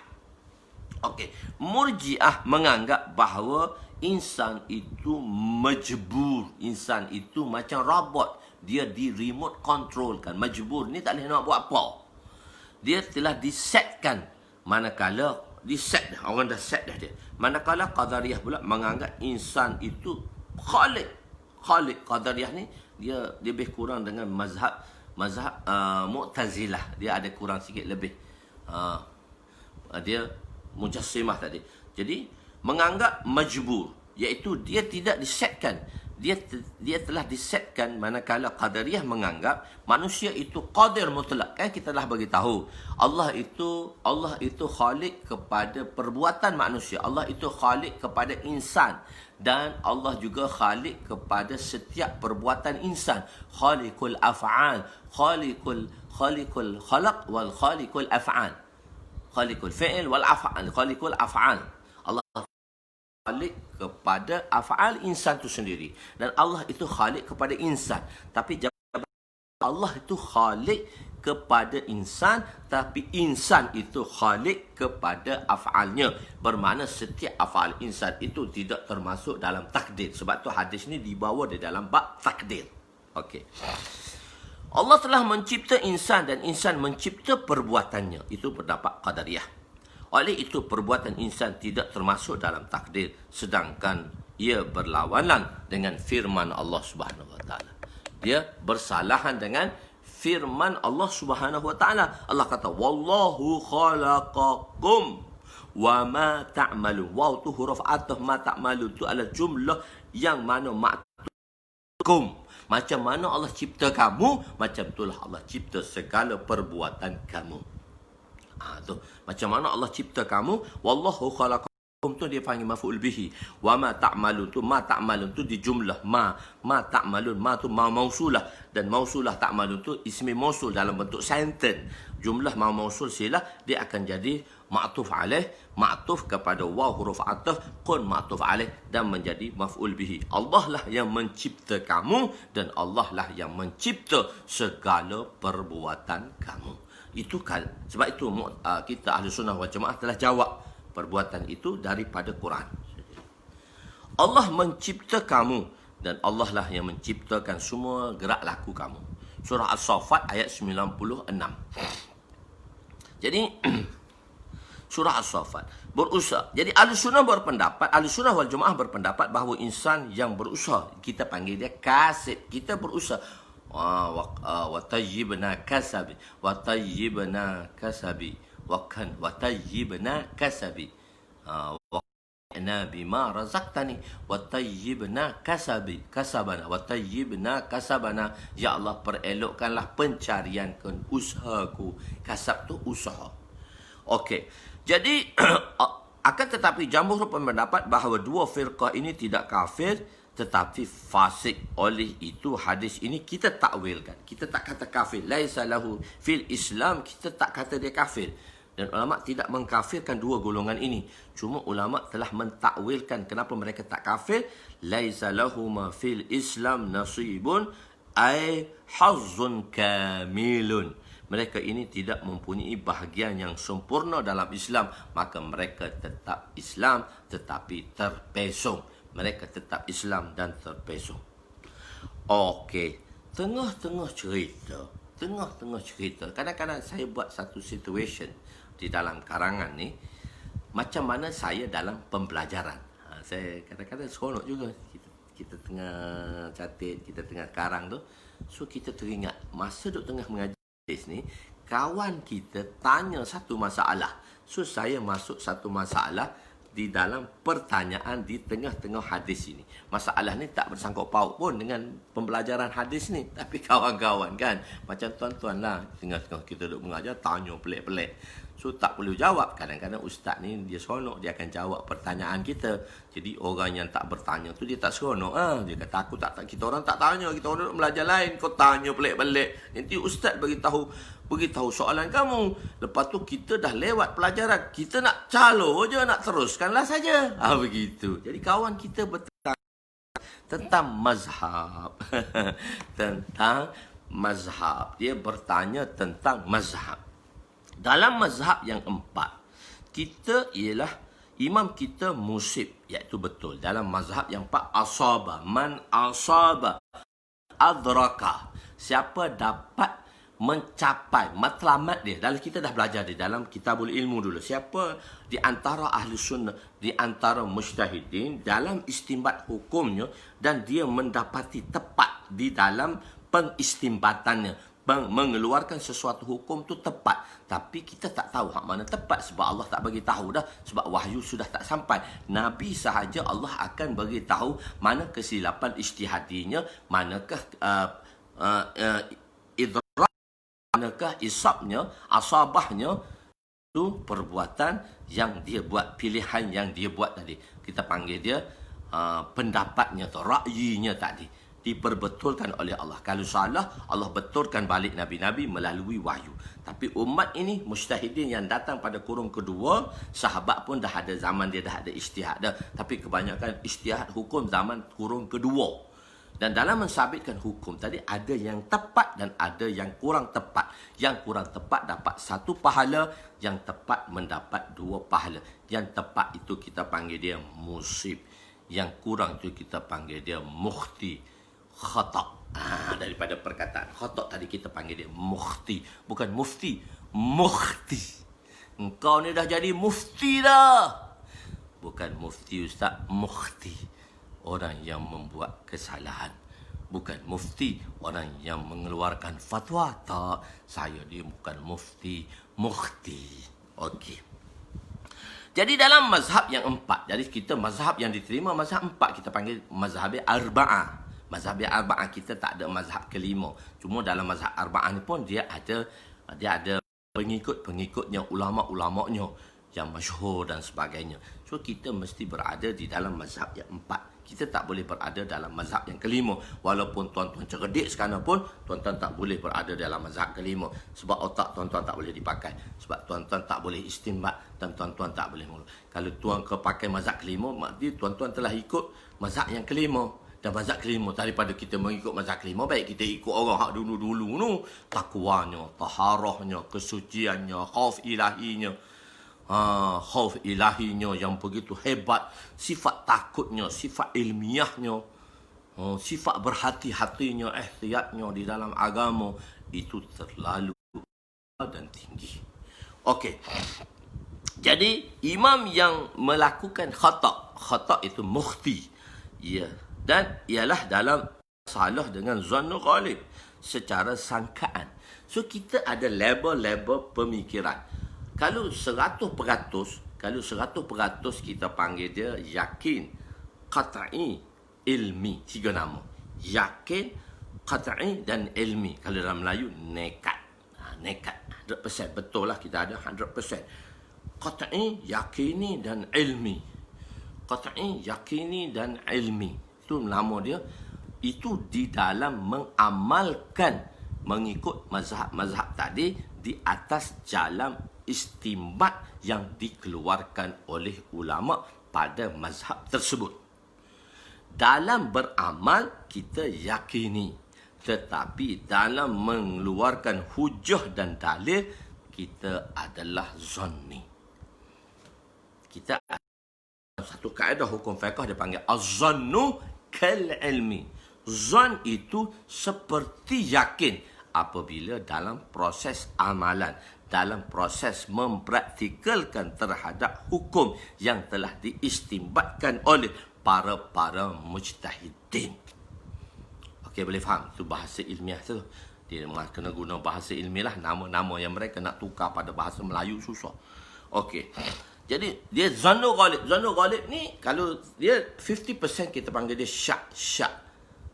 Okey. Murji'ah menganggap bahawa insan itu majbur. Insan itu macam robot. Dia di remote control kan. Majbur ni tak boleh nak buat apa. Dia telah disetkan. Manakala diset dah. Orang dah set dah dia. Manakala Qadariyah pula menganggap insan itu khalik. Qadariyah ni dia lebih kurang dengan mazhab Mu'tazilah. Dia ada kurang sikit lebih. Dia Mujassimah tadi. Jadi menganggap majbur, iaitu dia tidak disetkan. Dia telah disetkan, manakala Qadariyah menganggap manusia itu qadir mutlak. Kan kita telah bagi tahu Allah itu khalik kepada perbuatan manusia. Allah itu khalik kepada insan, dan Allah juga khalik kepada setiap perbuatan insan. Khaliqul af'al, khaliqul khalaq wal khaliqul af'al. Khaliqul fi'il wal af'al, khaliqul af'al. Allah khalik kepada af'al insan itu sendiri, dan Allah itu khalik kepada insan. Tapi Allah itu khalik kepada insan, tapi insan itu khalik kepada af'alnya. Bermakna setiap af'al insan itu tidak termasuk dalam takdir. Sebab tu hadis ni dibawa di dalam bab takdir. Okey. Allah telah mencipta insan dan insan mencipta perbuatannya. Itu pendapat Qadariyah. Oleh itu, perbuatan insan tidak termasuk dalam takdir, sedangkan ia berlawanan dengan firman Allah Subhanahu Wa Taala. Dia bersalahan dengan firman Allah Subhanahu Wa Taala. Allah kata, "Wallahu khalaqakum wa ma ta'malun." Waw tu huruf ataf, ma ta'malun tu adalah jumlah yang mana ma'tum. Macam mana Allah cipta kamu, macam itulah Allah cipta segala perbuatan kamu. Tu macam mana Allah cipta kamu. Wallahu khalaq tu dia panggil maf'ul bihi. Wa ma ta'malun tu, ma ta'malun tu di jumlah ma ta'malun, ma tu ma mausulah, dan mausulah ta'malun tu ismi mausul dalam bentuk sentence. Jumlah ma mausul silah dia akan jadi ma'tuf alaih, ma'tuf kepada waw huruf ataf, kun ma'tuf alaih, dan menjadi maf'ul bihi. Allah lah yang mencipta kamu dan Allah lah yang mencipta segala perbuatan kamu. Itu kan sebab itu kita ahli sunnah wal jamaah telah jawab perbuatan itu daripada Quran. Allah mencipta kamu dan Allah lah yang menciptakan semua gerak laku kamu. Surah As-Saffat ayat 96. Jadi surah As-Saffat berusaha. Jadi ahli sunnah berpendapat, ahli sunnah wal jamaah berpendapat bahawa insan yang berusaha, kita panggil dia kasib, kita berusaha. Wa tayyibna kasabi, wa tayyibna kasabi, wa tayyibna kasabi, wa na bima razaqtani, wa tayyibna kasabana, wa tayyibna kasabana. Ya Allah, perelokkanlah pencarianku, usahaku. Kasab tu usaha. Okey. Jadi akan tetapi jamhur berpendapat bahawa dua firqah ini tidak kafir tetapi fasik. Oleh itu hadis ini kita takwilkan. Kita tak kata kafir. Laisa lahu fil Islam, kita tak kata dia kafir. Dan ulama tidak mengkafirkan dua golongan ini. Cuma ulama telah mentakwilkan kenapa mereka tak kafir. Laisa lahu ma fil Islam nasibun ay hazzun kamilun. Mereka ini tidak mempunyai bahagian yang sempurna dalam Islam, maka mereka tetap Islam tetapi terpesong. Mereka tetap Islam dan terpesong. Okey, tengah-tengah cerita, kadang-kadang saya buat satu situation di dalam karangan ni, macam mana saya dalam pembelajaran. Saya kadang-kadang seronok juga. Kita tengah catat, kita tengah karang tu. So kita teringat, masa duk tengah mengajar ni, kawan kita tanya satu masalah. So saya masuk satu masalah di dalam pertanyaan di tengah-tengah hadis ini. Masalah ni tak bersangkut paut pun dengan pembelajaran hadis ni. Tapi kawan-kawan kan, macam tuan-tuan lah, tengah-tengah kita duduk mengajar, tanya pelik-pelik. So tak perlu jawab. Kadang-kadang ustaz ni dia seronok, dia akan jawab pertanyaan kita. Jadi orang yang tak bertanya tu dia tak seronok. Dia kata aku tak, kita orang tak tanya, kita orang duduk belajar lain, kau tanya pelik-pelik. Nanti ustaz beritahu soalan kamu. Lepas tu kita dah lewat pelajaran, kita nak calo je, nak teruskanlah saja. Begitu. Jadi kawan kita bertanya tentang mazhab. Tentang mazhab. Dia bertanya tentang mazhab. Dalam mazhab yang empat, kita ialah imam kita musib, iaitu betul. Dalam mazhab yang empat, asaba, man asaba, adraka. Siapa dapat mencapai matlamat dia. Dalam kita dah belajar di dalam kitabul ilmu dulu. Siapa di antara ahli sunnah, di antara mujtahidin dalam istinbat hukumnya dan dia mendapati tepat di dalam pengistinbatannya, mengeluarkan sesuatu hukum tu tepat. Tapi kita tak tahu hak mana tepat sebab Allah tak bagi tahu dah, sebab wahyu sudah tak sampai. Nabi sahaja Allah akan bagi tahu mana kesilapan ijtihadinya, manakah manakah isabnya, asabahnya, itu perbuatan yang dia buat, pilihan yang dia buat tadi. Kita panggil dia pendapatnya tu, ra'yinya tadi, diperbetulkan oleh Allah. Kalau salah, Allah betulkan balik Nabi-Nabi melalui wahyu. Tapi umat ini, mujtahidin yang datang pada kurun kedua, sahabat pun dah ada zaman dia dah ada ijtihad dah. Tapi kebanyakan ijtihad hukum zaman kurun kedua. Dan dalam mensabitkan hukum tadi, ada yang tepat dan ada yang kurang tepat. Yang kurang tepat dapat satu pahala, yang tepat mendapat dua pahala. Yang tepat itu kita panggil dia musib. Yang kurang itu kita panggil dia mukhti, khata'. Daripada perkataan khata' tadi kita panggil dia mukhti. Bukan mufti, mukhti. Engkau ni dah jadi mufti dah. Bukan mufti ustaz, mukhti. Orang yang membuat kesalahan. Bukan mufti, orang yang mengeluarkan fatwa. Tak, saya dia bukan mufti, mukhti. Okey. Jadi dalam mazhab yang empat, jadi kita mazhab yang diterima mazhab empat, kita panggil mazhab arba'ah. Mazhab arba'ah, kita tak ada mazhab kelima. Cuma dalam mazhab arba'ah ni pun dia ada pengikut-pengikutnya, ulama-ulamanya. yang masyhur dan sebagainya. So kita mesti berada di dalam mazhab yang 4. Kita tak boleh berada dalam mazhab yang kelima. Walaupun tuan-tuan cerdik sekalipun, tuan-tuan tak boleh berada dalam mazhab kelima. Sebab otak tuan-tuan tak boleh dipakai. Sebab tuan-tuan tak boleh istinbat dan tuan-tuan tak boleh. Kalau tuan pakai mazhab kelima, maknanya tuan-tuan telah ikut mazhab yang kelima. Dan mazhab kelima, daripada kita mengikut mazhab kelima, baik kita ikut orang hak dulu-dulu tu. Takwanya, taharahnya, kesuciannya, khauf ilahinya. Khauf ilahinya yang begitu hebat. Sifat takutnya, sifat ilmiahnya. Sifat berhati-hatinya, ihtiyatnya di dalam agama. Itu terlalu dan tinggi. Okey. Jadi, imam yang melakukan khata'. Khata' itu mukhti. Ya. Dan ialah dalam salah dengan zannu ghalib secara sangkaan. So kita ada level-level pemikiran. Kalau 100%, kita panggil dia yakin, qat'i, ilmi. 3 nama. Yakin, qat'i dan ilmi. Kalau dalam Melayu nekat. Nekat 100%, betul lah kita ada 100%. Qat'i, yakini dan ilmi. Qat'i, yakini dan ilmi. Itu nama dia. Itu di dalam mengamalkan mengikut mazhab-mazhab tadi di atas jalan istimbat yang dikeluarkan oleh ulama pada mazhab tersebut. Dalam beramal kita yakini, tetapi dalam mengeluarkan hujah dan dalil kita adalah zanni. Kita satu kaedah hukum fiqh dia panggil az-zannu kal ilmi. Zan itu seperti yakin apabila dalam proses amalan, dalam proses mempraktikalkan terhadap hukum yang telah diistimbatkan oleh para mujtahidin. Okey, boleh faham? Itu bahasa ilmiah tu. Dia kena guna bahasa ilmiah lah. Nama-nama yang mereka nak tukar pada bahasa Melayu susah. Okey. Jadi dia zannu ghalib. Zannu ghalib ni kalau dia 50% kita panggil dia syak.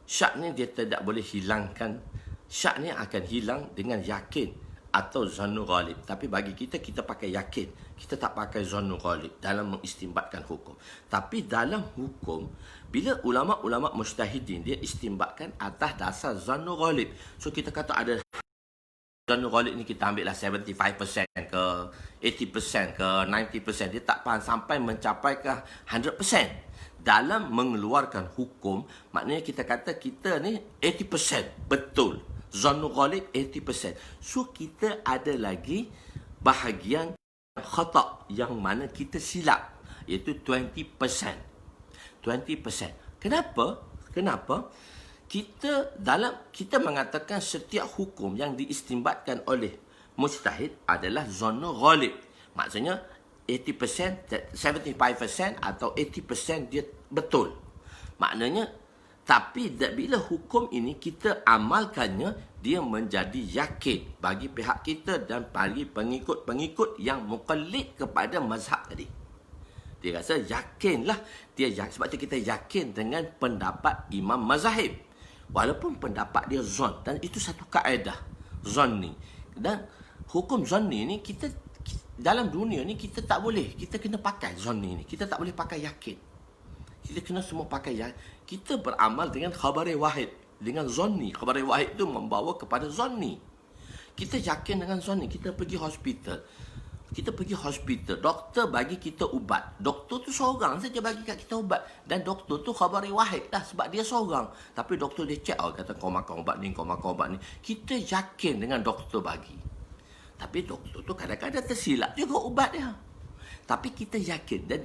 Syak ni dia tidak boleh hilangkan. Syak ni akan hilang dengan yakin atau zannu ghalib. Tapi bagi kita pakai yakin. Kita tak pakai zannu ghalib dalam mengistimbatkan hukum. Tapi dalam hukum, bila ulama-ulama mujtahidin dia istimbatkan atas dasar zannu ghalib. So kita kata ada zannu ghalib ni kita ambil lah 75% ke 80% ke 90%. Dia tak sampai mencapai ke 100%. Dalam mengeluarkan hukum, maknanya kita kata kita ni 80% betul. Zannu ghalib 80%. So kita ada lagi bahagian khata' yang mana kita silap, iaitu 20%. Kenapa? Kita mengatakan setiap hukum yang diistimbatkan oleh mujtahid adalah zannu ghalib. Maksudnya 80%, 75% atau 80% dia betul. Maknanya, tapi bila hukum ini kita amalkannya, dia menjadi yakin bagi pihak kita dan bagi pengikut-pengikut yang muqallid kepada mazhab tadi. Dia rasa yakinlah. Sebab itu kita yakin dengan pendapat imam mazahib. Walaupun pendapat dia zon. Dan itu satu kaedah. Zonni. Dan hukum zonni ni kita dalam dunia ni kita tak boleh. Kita kena pakai zonni ni. Kita tak boleh pakai yakin. Kita kena semua pakai yakin. Kita beramal dengan khabari wahid. Dengan zonni. Khabari wahid itu membawa kepada zonni. Kita yakin dengan zonni. Kita pergi hospital. Doktor bagi kita ubat. Doktor tu seorang saja bagi kat kita ubat. Dan doktor tu khabari wahid dah sebab dia seorang. Tapi doktor dia check, kata kau makan ubat ni, kau makan ubat ni. Kita yakin dengan doktor bagi. Tapi doktor tu kadang-kadang tersilap juga ubat dia. Tapi kita yakin. Dan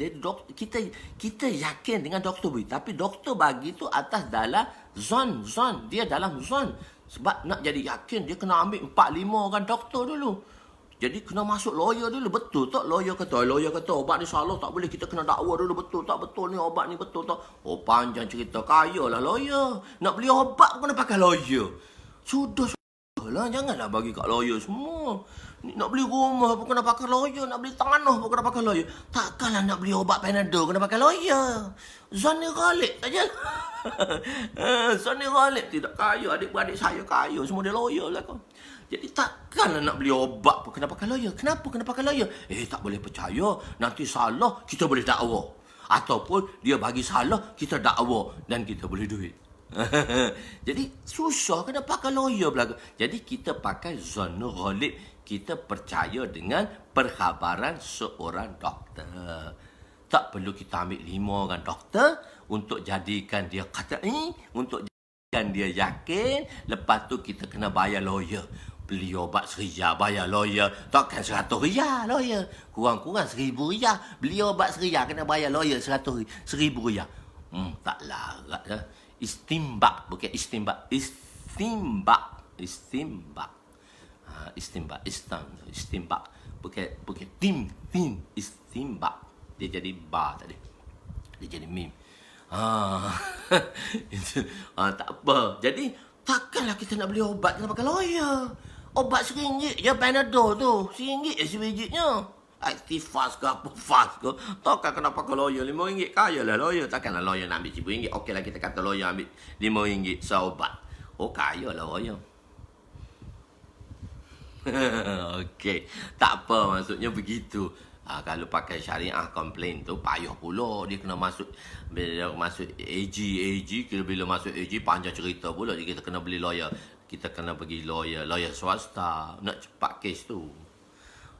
kita yakin dengan doktor bagi. Tapi doktor bagi tu atas dalam zon. Dia dalam zon. Sebab nak jadi yakin, dia kena ambil 4-5 orang doktor dulu. Jadi kena masuk lawyer dulu. Betul tak lawyer kata? Lawyer kata obat ni salah, tak boleh. Kita kena dakwa dulu. Betul tak? Betul ni obat ni betul tak? Oh, panjang cerita. Kaya lah lawyer. Nak beli obat pun kena pakai lawyer. Sudah lah, janganlah bagi kat lawyer semua. Ni nak beli rumah pun kena pakai lawyer, nak beli tanah pun kena pakai lawyer. Takkanlah nak beli obat Panadol kena pakai lawyer. Zanni Ghalib saja. Zanni Ghalib tidak kaya, adik-beradik saya kaya, semua dia lawyer lah kau. Jadi takkanlah nak beli obat pun kena pakai lawyer. Kenapa kena pakai lawyer? Tak boleh percaya, nanti salah kita boleh dakwa. Ataupun dia bagi salah, kita dakwa dan kita boleh duit. Jadi susah kena pakai lawyer belaka. Jadi kita pakai Zanni Ghalib. Kita percaya dengan perkhabaran seorang doktor. Tak perlu kita ambil 5 orang doktor untuk jadikan dia qat'i, untuk jadikan dia yakin. Lepas tu kita kena bayar lawyer. Beli obat RM1,000 bayar lawyer. Takkan RM100 lawyer. Kurang-kurang RM1,000. Beli obat RM1,000 kena bayar lawyer RM1,000. Tak larat lah. Istimbak, bukan istimbak. Istimbak. Istimbak. Bukan tim. Istimbak. Dia jadi ba tadi. Dia jadi mim. Tak apa. Jadi takkanlah kita nak beli obat kena pakai lawyer. Obat RM1 je Panadol tu. RM1 je sebijiknya. Actifast ke apa fast ke. Takkan kena pakai lawyer RM5. Kaya lah lawyer. Takkanlah lawyer nak ambil RM1. Okeylah kita kata lawyer ambil RM5 seobat. Kaya lah lawyer. Okey. Tak apa, maksudnya begitu. Kalau pakai syariah komplain tu payah pula. Dia kena masuk, bila masuk AG, bila masuk AG panjang cerita pula. Jadi kita kena beli lawyer. Kita kena pergi lawyer swasta nak cepat kes tu.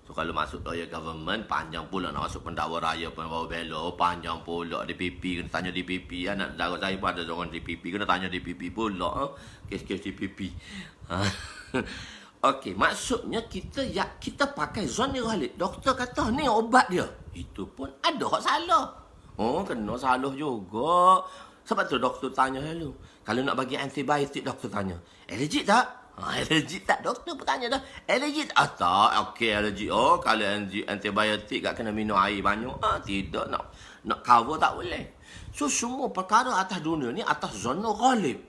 So kalau masuk lawyer government panjang pula, nak masuk pendakwa raya, pendakwa bela panjang pula. DPP kena tanya DPP. Anak saudara saya pun ada orang DPP, kena tanya DPP pula. Kes-kes DPP. Okey, maksudnya kita pakai Zanni Ghalib. Doktor kata ni obat dia. Itu pun ada hak salah. Kena salah juga. Sebab tu doktor tanya dulu. Kalau nak bagi antibiotik, doktor tanya, allergic tak? Allergic tak? Doktor pun tanya dah. Allergic tak? Tak. Okey, allergic. Kalau antibiotik tak kena minum air banyak. Tidak. Nak cover tak boleh. So, semua perkara atas dunia ni atas Zanni Ghalib.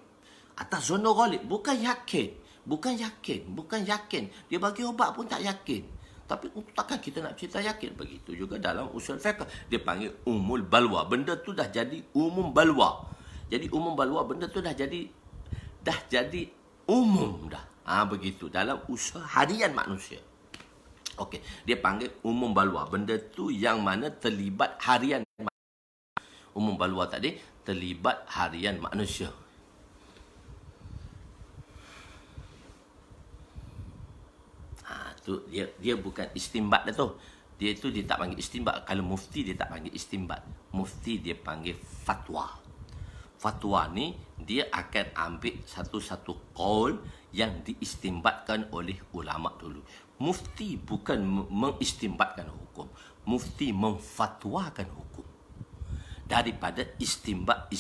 Atas Zanni Ghalib. Bukan yakin. Dia bagi obat pun tak yakin. Tapi takkan kita nak cerita yakin. Begitu juga dalam usul fiqh. Dia panggil umul balwa. Benda tu dah jadi umum balwa. Jadi umum balwa, benda tu dah jadi umum dah. Begitu dalam usul harian manusia. Okey, dia panggil umum balwa. Benda tu yang mana terlibat harian. Umum balwa tadi terlibat harian manusia. Tu dia bukan istimbat dah tu. Dia tak panggil istimbat. Kalau mufti dia tak panggil istimbat. Mufti dia panggil fatwa. Fatwa ni dia akan ambil satu-satu qaul yang diistimbatkan oleh ulama dulu. Mufti bukan mengistimbatkan hukum. Mufti memfatwakan hukum. Daripada istimbat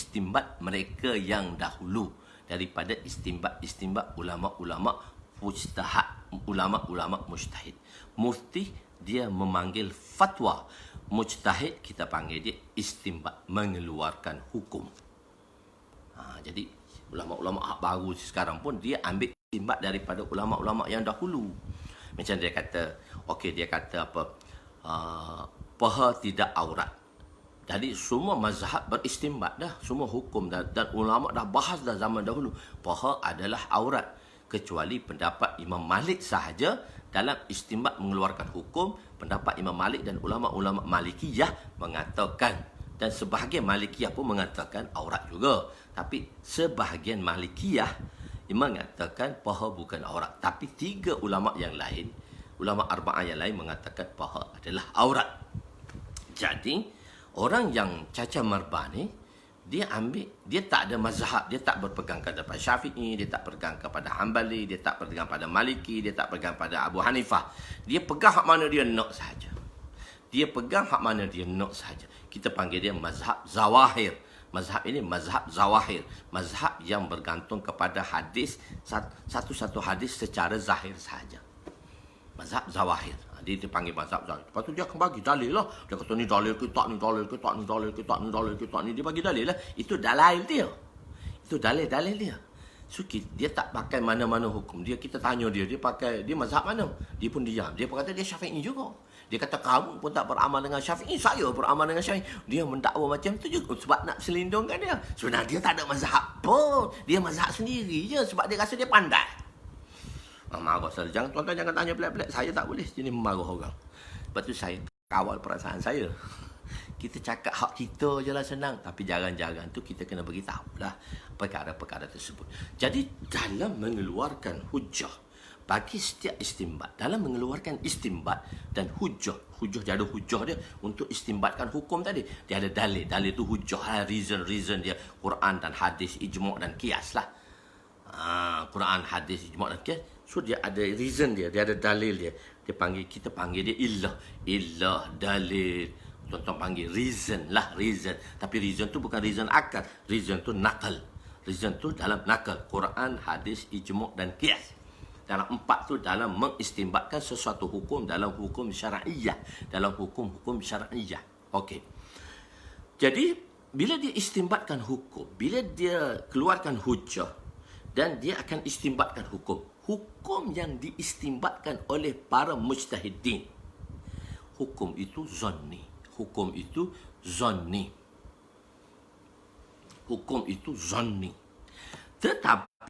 mereka yang dahulu. Daripada istimbat ulama-ulama mujtahid. Ulama-ulama mujtahid. Mufti dia memanggil fatwa. Mujtahid kita panggil dia istimbat, mengeluarkan hukum. Jadi ulama-ulama baru sekarang pun dia ambil istimbat daripada ulama-ulama yang dahulu. Macam dia kata, dia kata apa? Paha tidak aurat. Jadi semua mazhab beristimbat dah, semua hukum dan ulama dah bahas dah zaman dahulu. Paha adalah aurat. Kecuali pendapat Imam Malik sahaja dalam istimbat mengeluarkan hukum. Pendapat Imam Malik dan ulama-ulama Malikiyah mengatakan, dan sebahagian Malikiyah pun mengatakan aurat juga. Tapi sebahagian Malikiyah mengatakan paha bukan aurat. Tapi 3 ulama yang lain, ulama arba'ah yang lain mengatakan paha adalah aurat. Jadi orang yang cacat marbah ni, dia tak ada mazhab, dia tak berpegang kepada Syafi'i, dia tak berpegang kepada Hanbali, dia tak berpegang pada Maliki, dia tak berpegang pada Abu Hanifah. Dia pegang hak mana dia nak sahaja. Kita panggil dia mazhab zawahir. Mazhab ini mazhab zawahir. Mazhab yang bergantung kepada hadis, satu-satu hadis secara zahir sahaja. Mazhab zawahir. Dia dipanggil mazhab zawahir. Lepas tu dia akan bagi dalil lah. Dia kata ni dalil ke tak, ni dalil ke tak, ni. Dia bagi dalil lah. Itu dalail dia. Itu dalil-dalil dia. So dia tak pakai mana-mana hukum. Kita tanya dia pakai dia mazhab mana? Dia pun diam. Dia kata dia Syafi'i juga. Dia kata kamu pun tak beramal dengan Syafi'i, saya beramal dengan Syafi'i. Dia mendakwa macam tu juga sebab nak selindungkan dia. Sebenarnya dia tak ada mazhab pun. Dia mazhab sendiri je sebab dia rasa dia pandai. Marah saya. Tuan-tuan jangan tanya pelik-pelik. Saya tak boleh jenis memarah orang. Lepas tu saya kawal perasaan saya. Kita cakap hak kita je lah senang. Tapi jarang-jarang tu kita kena beritahu lah perkara-perkara tersebut. Jadi dalam mengeluarkan hujah, bagi setiap istimbat, dalam mengeluarkan istimbat dan hujah dia ada hujah dia untuk istimbatkan hukum tadi. Dia ada dalil. Dalil tu hujah, reason dia. Quran dan hadis, ijma' dan qiyas lah. Quran, hadis, ijma' dan qiyas. So dia ada reason dia ada dalil dia. Kita panggil dia illah, dalil. Tuan-tuan panggil reason lah, reason. Tapi reason tu bukan reason akal. Reason tu nakal. Reason tu dalam nakal. Quran, hadis, ijma' dan qiyas. Dalam empat tu dalam mengistimbatkan sesuatu hukum dalam hukum syar'iyah. Dalam hukum-hukum syar'iyah. Okey. Jadi, bila dia istimbatkan hukum, bila dia keluarkan hujah, dan dia akan istimbatkan hukum. Hukum yang diistimbatkan oleh para mujtahidin. Hukum itu zanni. Hukum itu zanni. Hukum itu zanni. Tetapi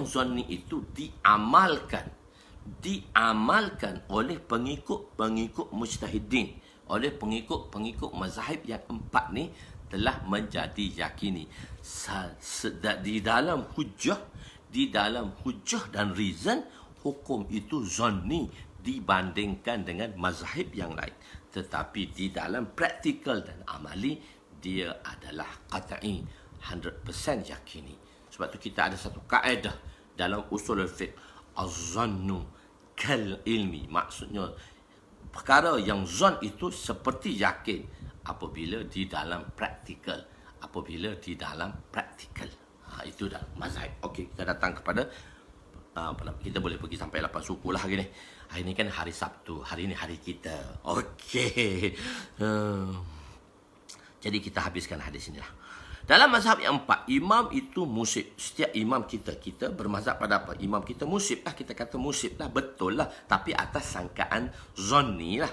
zanni itu diamalkan oleh pengikut mujtahidin, oleh pengikut mazhab yang empat ni telah menjadi yakini di dalam hujah dan reason, hukum itu zanni dibandingkan dengan mazhab yang lain. Tetapi di dalam praktikal dan amali, dia adalah qat'i, 100% yakini. Sebab tu kita ada satu kaedah dalam usul al-fiqh, az-zannu kal ilmi. Maksudnya, perkara yang zan itu seperti yakin apabila di dalam praktikal. Itu dah mazhab. Okey, kita datang kepada kita boleh pergi sampai 8 suku lah hari ni. Hari ni kan hari Sabtu. Hari ni hari kita. Okey. Jadi kita habiskan hadis ni lah. Dalam mazhab yang empat, imam itu musib. Setiap imam kita bermazhab pada apa? Imam kita musib lah. Kita kata musib lah. Betul lah. Tapi atas sangkaan zanni lah.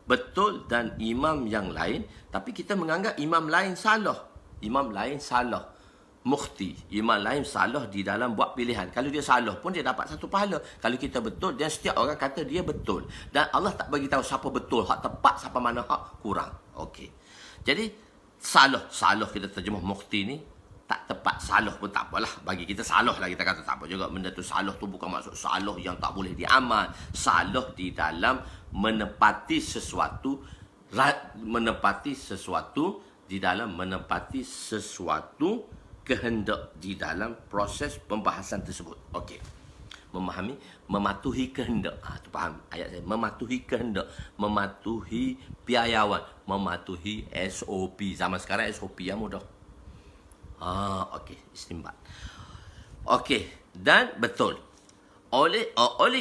Betul dan imam yang lain. Tapi kita menganggap imam lain salah. Imam lain salah. Mukhti, imam lain salah di dalam buat pilihan. Kalau dia salah pun dia dapat satu pahala. Kalau kita betul, dan setiap orang kata dia betul. Dan Allah tak bagi tahu siapa betul, hak tepat, siapa mana hak kurang. Okey. Jadi salah kita terjemah mukhti ni tak tepat. Salah pun tak apalah. Bagi kita salah lah, kita kata tak apa juga. Benda tu salah tu bukan maksud salah yang tak boleh diamal. Salah di dalam menepati sesuatu kehendak di dalam proses pembahasan tersebut. Okey. Mematuhi kehendak. Tu faham ayat saya. Mematuhi kehendak, mematuhi piawaian, mematuhi SOP. Zaman sekarang SOP yang mudah. Okey, istimbat. Okey, dan betul. Oleh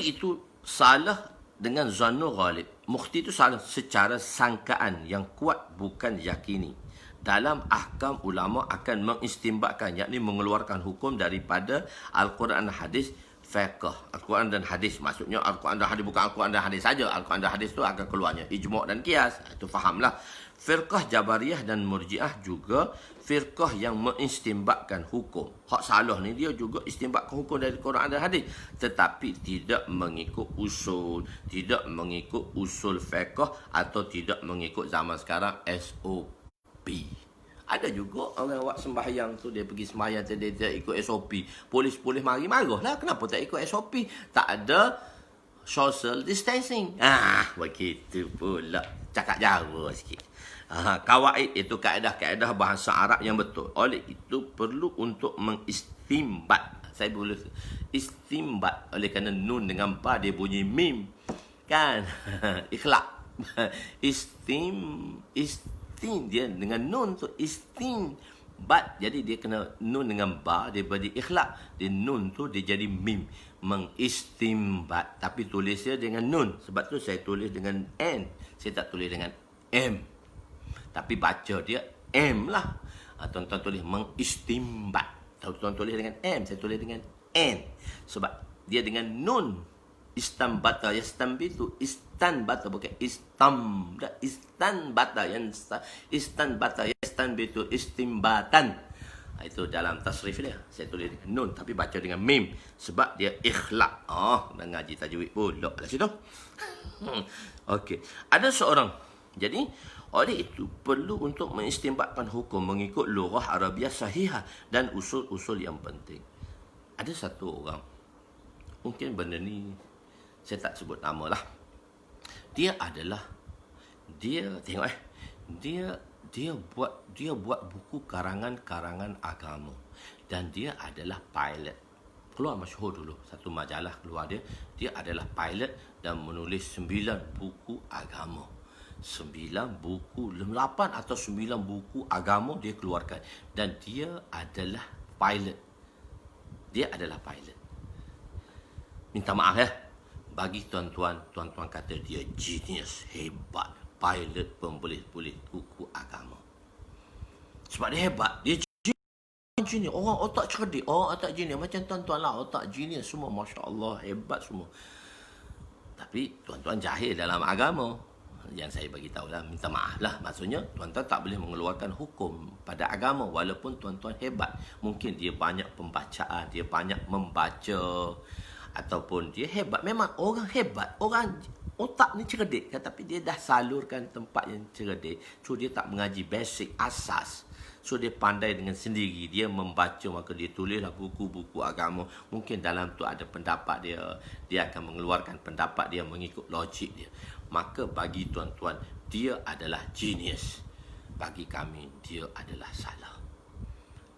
itu salah dengan zannu ghalib. Mukhti itu salah secara sangkaan yang kuat, bukan yakini. Dalam ahkam, ulama akan mengistimbatkan, yakni mengeluarkan hukum daripada Al-Quran dan hadis, fiqh. Al-Quran dan hadis, maksudnya Al-Quran dan hadis bukan Al-Quran dan hadis saja. Al-Quran dan hadis tu akan keluarnya ijma' dan qiyas. Itu fahamlah. Firqah Jabariyah dan Murji'ah juga firqah yang mengistimbatkan hukum. Hak salah ni dia juga istimbatkan hukum dari Quran dan hadis, tetapi tidak mengikut usul fiqh atau tidak mengikut zaman sekarang SOP. Ada juga orang buat sembahyang tu, dia pergi sembahyang tu, dia tak ikut SOP. Polis mari marah lah. Kenapa tak ikut SOP? Tak ada social distancing. Begitu pula. Cakap Jawa sikit. Kawaid itu kaedah-kaedah bahasa Arab yang betul. Oleh itu perlu untuk mengistimbat. Saya boleh istimbat oleh kerana nun dengan ba dia bunyi mim. Kan? Ikhlaq. Dia dengan nun tu istimbat. Jadi dia kena nun dengan ba, dia bagi ikhlaq. Dia nun tu dia jadi mim, mengistimbat. Tapi tulis dia dengan nun. Sebab tu saya tulis dengan n. Saya tak tulis dengan m. Tapi baca dia m lah. Tuan-tuan tulis mengistimbat. Tuan tulis dengan M, saya tulis dengan N. Sebab dia dengan nun. Istanbata, yastanbitu, istanbata, bukan istanbata, istanbata, yastanbitu, istimbatan. Itu dalam tasrif dia. Saya tulis dengan nun tapi baca dengan mim sebab dia ikhlaq. Dah ngaji tajwid pula kat situ. Okey. Ada seorang. Jadi, oleh itu perlu untuk mengistimbatkan hukum mengikut lughah Arabiah sahihah dan usul-usul yang penting. Ada satu orang. Mungkin benda ni saya tak sebut nama lah. Dia buat buku karangan-karangan agama dan dia adalah pilot. Keluar masyhur dulu satu majalah keluar dia adalah pilot dan menulis 9 buku agama. 8 atau 9 buku agama dia keluarkan dan dia adalah pilot. Minta maaf ya. Bagi tuan-tuan kata dia genius, hebat, pilot pun boleh buku agama. Sebab dia hebat, dia genius. Orang otak cerdik, orang otak genius. Macam tuan-tuan lah, otak genius semua. Masya Allah, hebat semua. Tapi tuan-tuan jahil dalam agama. Yang saya bagi tahu lah, minta maaf lah. Maksudnya, tuan-tuan tak boleh mengeluarkan hukum pada agama. Walaupun tuan-tuan hebat. Mungkin dia banyak pembacaan, dia banyak membaca. Ataupun dia hebat. Memang orang hebat, orang otak ni cerdik kan, tapi dia dah salurkan tempat yang cerdik. So dia tak mengaji basic, asas. So dia pandai dengan sendiri. Dia membaca, maka dia tulislah buku-buku agama. Mungkin dalam tu ada pendapat dia. Dia akan mengeluarkan pendapat dia mengikut logik dia. Maka bagi tuan-tuan, dia adalah genius. Bagi kami, dia adalah salah.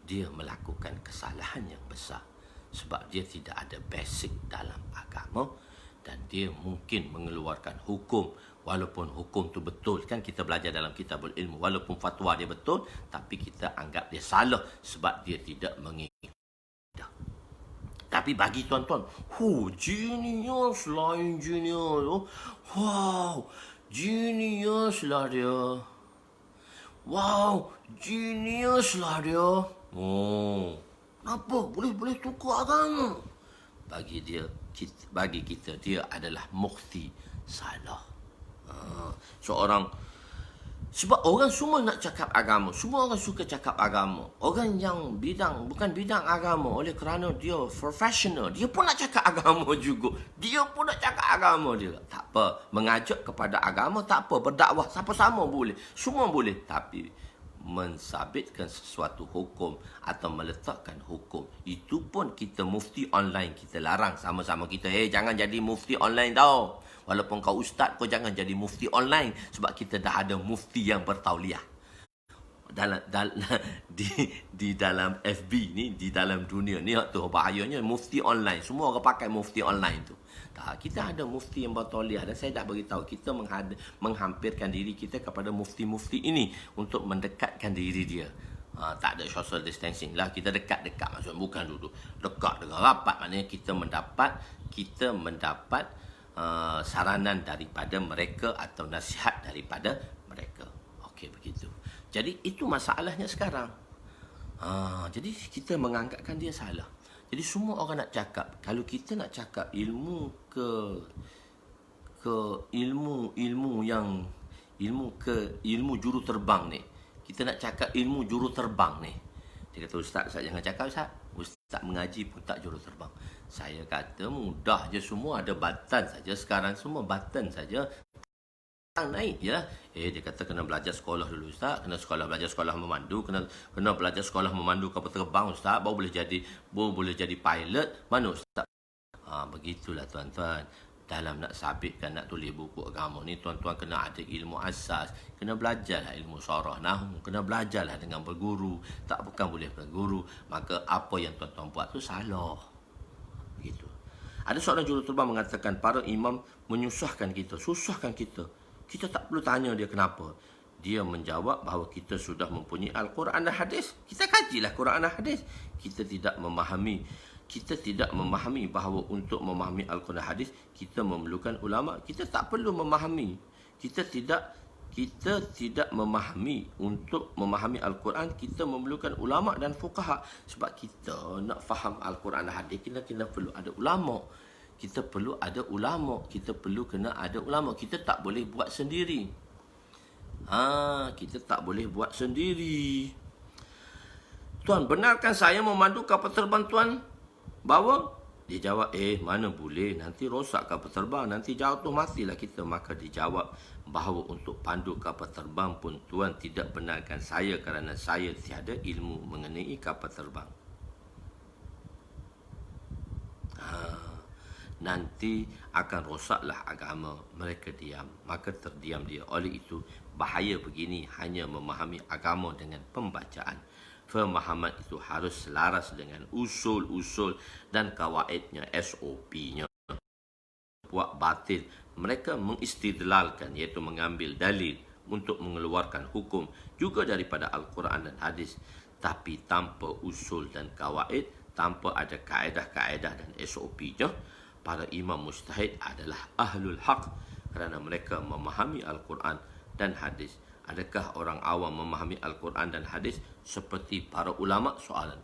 Dia melakukan kesalahan yang besar. Sebab dia tidak ada basic dalam agama dan dia mungkin mengeluarkan hukum walaupun hukum tu betul kan, kita belajar dalam kitabul ilmu, walaupun fatwa dia betul tapi kita anggap dia salah sebab dia tidak mengikut. Tapi bagi tuan-tuan, genius lah engineer. Wow, genius lah dia. Wow, genius lah dia. Kenapa? Boleh tukar agama. Bagi kita dia adalah mufti salah. Sebab orang semua nak cakap agama. Semua orang suka cakap agama. Orang yang bukan bidang agama, oleh kerana dia profesional, dia pun nak cakap agama juga. Dia pun nak cakap agama dia. Tak apa. Mengajak kepada agama tak apa. Berdakwah sama-sama boleh. Semua boleh. Tapi mensabitkan sesuatu hukum atau meletakkan hukum, itu pun kita mufti online kita larang sama-sama kita. Jangan jadi mufti online tau. Walaupun kau ustaz, kau jangan jadi mufti online. Sebab kita dah ada mufti yang bertauliah di dalam FB ni, di dalam dunia ni. Tu bahayanya mufti online. Semua orang pakai mufti online tu. Kita ada mufti yang bertauliah dan saya dah beritahu kita menghampirkan diri kita kepada mufti-mufti ini untuk mendekatkan diri dia. Tak ada social distancing lah, kita dekat-dekat, maksudnya bukan duduk dekat dengan rapat. Maknanya kita mendapat saranan daripada mereka atau nasihat daripada mereka. Okey, begitu. Jadi itu masalahnya sekarang. Jadi kita menganggapkan dia salah. Jadi semua orang nak cakap. Kalau kita nak cakap ilmu ilmu juru terbang ni. Kita nak cakap ilmu juru terbang ni. Dia kata, Ustaz jangan cakap Ustaz. Ustaz mengaji pun tak juru terbang. Saya kata mudah je, semua ada button saja. Sekarang semua button saja. Naik je lah. Dia kata kena belajar sekolah dulu Ustaz. Belajar sekolah memandu. Kena belajar sekolah memandu kapal terbang Ustaz. Baru boleh jadi pilot. Mana Ustaz? Begitulah tuan-tuan. Dalam nak sabitkan, nak tulis buku agama ni, tuan-tuan kena ada ilmu asas. Kena belajarlah ilmu syarah nahwu. Kena belajarlah dengan berguru. Bukan boleh berguru. Maka apa yang tuan-tuan buat tu salah. Begitu. Ada seorang juru terbang mengatakan para imam menyusahkan kita. Susahkan kita. Kita tak perlu tanya dia kenapa. Dia menjawab bahawa kita sudah mempunyai Al-Quran dan Hadis. Kita kajilah Quran dan Hadis. Kita tidak memahami bahawa untuk memahami Al-Quran dan Hadis, kita memerlukan ulama. Kita tak perlu memahami. Kita tidak kita tidak memahami, untuk memahami Al-Quran kita memerlukan ulama dan fuqaha. Sebab kita nak faham Al-Quran dan hadis, kita kena perlu ada ulama. Kita perlu ada ulama, kita perlu kena ada ulama. Kita tak boleh buat sendiri. Kita tak boleh buat sendiri. Tuan, benarkah saya memandu kapal terbang tuan bawa? Dia jawab, mana boleh, nanti rosak kapal terbang, nanti jatuh matilah kita. Maka dijawab bahawa untuk pandu kapal terbang pun tuan tidak benarkan saya kerana saya tiada ilmu mengenai kapal terbang. Nanti akan rosaklah agama. Mereka diam, maka terdiam dia. Oleh itu, bahaya begini hanya memahami agama dengan pembacaan. Pemahaman itu harus selaras dengan usul-usul dan kawaidnya, SOP-nya. Buat batil, mereka mengistidlalkan, iaitu mengambil dalil untuk mengeluarkan hukum juga daripada Al-Quran dan hadis, tapi tanpa usul dan kawaid, tanpa ada kaedah-kaedah dan SOP-nya. Para imam mujtahid adalah ahlul haq kerana mereka memahami Al-Quran dan hadis. Adakah orang awam memahami Al-Quran dan hadis seperti para ulama? Soalan.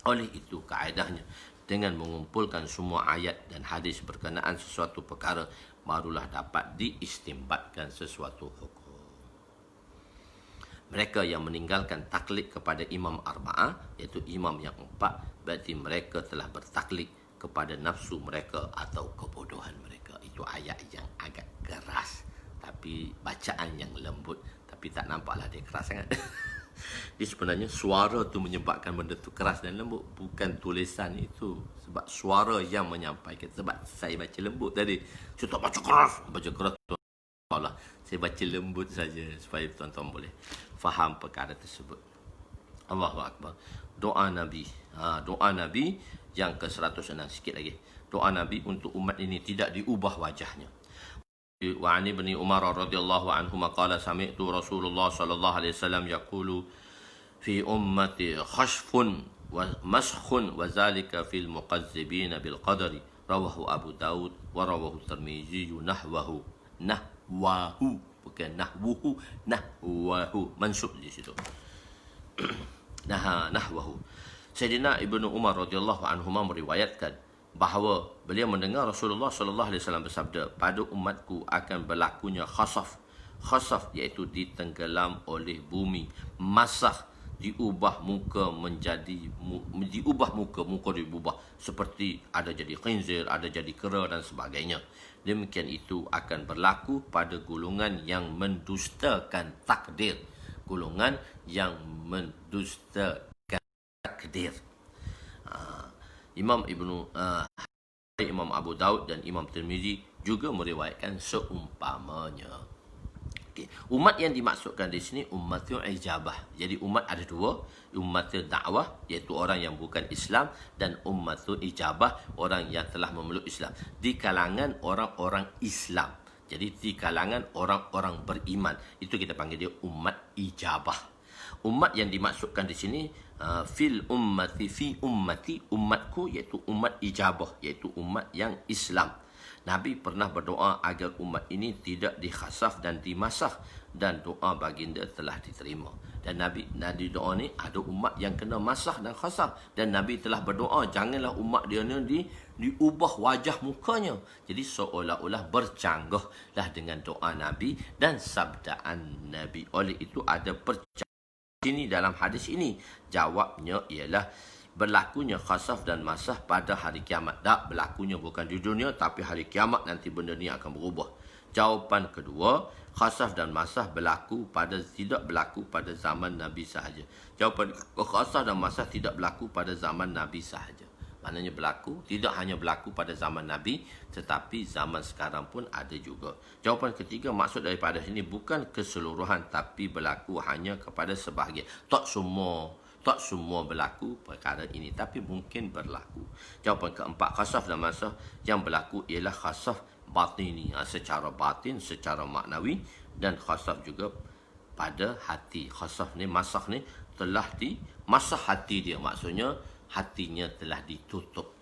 Oleh itu, kaedahnya dengan mengumpulkan semua ayat dan hadis berkenaan sesuatu perkara, barulah dapat diistimbatkan sesuatu hukum. Mereka yang meninggalkan taklid kepada imam arba'ah, iaitu imam yang empat, berarti mereka telah bertaklid kepada nafsu mereka atau kebodohan mereka. Itu ayat yang agak keras, tapi bacaan yang lembut. Tapi tak nampaklah dia keras sangat. Dia sebenarnya suara tu menyebabkan benda tu keras dan lembut, bukan tulisan itu. Sebab suara yang menyampaikan. Sebab saya baca lembut tadi, saya tak baca keras. Baca keras tu Allah, saya baca lembut saja supaya tuan-tuan boleh faham perkara tersebut. Allahu Akbar. Doa Nabi. Doa Nabi yang ke-106, sikit lagi. Doa Nabi untuk umat ini tidak diubah wajahnya. Wa an ibni Umar radhiyallahu anhu qala sami'tu Rasulullah sallallahu alaihi wasallam yaqulu fi ummati khashfun wa maskhun wa zalika fil muqazzibin bil qadari, rawahu Abu Daud wa rawahu Tirmizi nahwahu bukan nahwahu mansub di situ. Nahwahu. Sayyidina Ibnu Umar radhiyallahu anhu meriwayatkan bahawa beliau mendengar Rasulullah sallallahu alaihi wasallam bersabda, pada umatku akan berlakunya khasaf. Khasaf iaitu ditenggelam oleh bumi. Masakh, diubah muka menjadi muka diubah seperti ada jadi khinzir, ada jadi kera dan sebagainya. Demikian itu akan berlaku pada golongan yang mendustakan takdir. Golongan yang mendustakan takdir. Imam Abu Daud dan Imam Tirmizi juga meriwayatkan seumpamanya. Okay. Umat yang dimaksudkan di sini ummatul ijabah. Jadi umat ada dua, ummatul dakwah iaitu orang yang bukan Islam, dan ummatul ijabah orang yang telah memeluk Islam. Di kalangan orang-orang Islam. Jadi di kalangan orang-orang beriman, itu kita panggil dia umat ijabah. Umat yang dimaksudkan di sini fi ummati, umatku, iaitu umat ijabah, iaitu umat yang Islam. Nabi pernah berdoa agar umat ini tidak dikhasaf dan dimasakh, dan doa baginda telah diterima. Dan Nabi doa ni ada umat yang kena masakh dan khasaf, dan Nabi telah berdoa janganlah umat dia ni diubah wajah mukanya. Jadi seolah-olah bercanggahlah dengan doa Nabi dan sabdaan Nabi. Oleh itu ada percanggahan ini dalam hadis ini. Jawabnya ialah berlakunya khasaf dan masah pada hari kiamat. Tak, berlakunya bukan di dunia, tapi hari kiamat nanti benda ni akan berubah. Jawapan kedua, khasaf dan masah tidak berlaku pada zaman Nabi sahaja. Jawapan khasaf dan masah tidak berlaku pada zaman Nabi sahaja. Maknanya tidak hanya berlaku pada zaman Nabi, tetapi zaman sekarang pun ada juga. Jawapan ketiga, maksud daripada sini bukan keseluruhan, tapi berlaku hanya kepada sebahagian. Tak semua berlaku perkara ini, tapi mungkin berlaku. Jawapan keempat, khasaf dan masah yang berlaku ialah khasaf batini, secara batin, secara maknawi, dan khasaf juga pada hati. Khasaf ni, masah ni telah masah hati dia, maksudnya hatinya telah ditutup.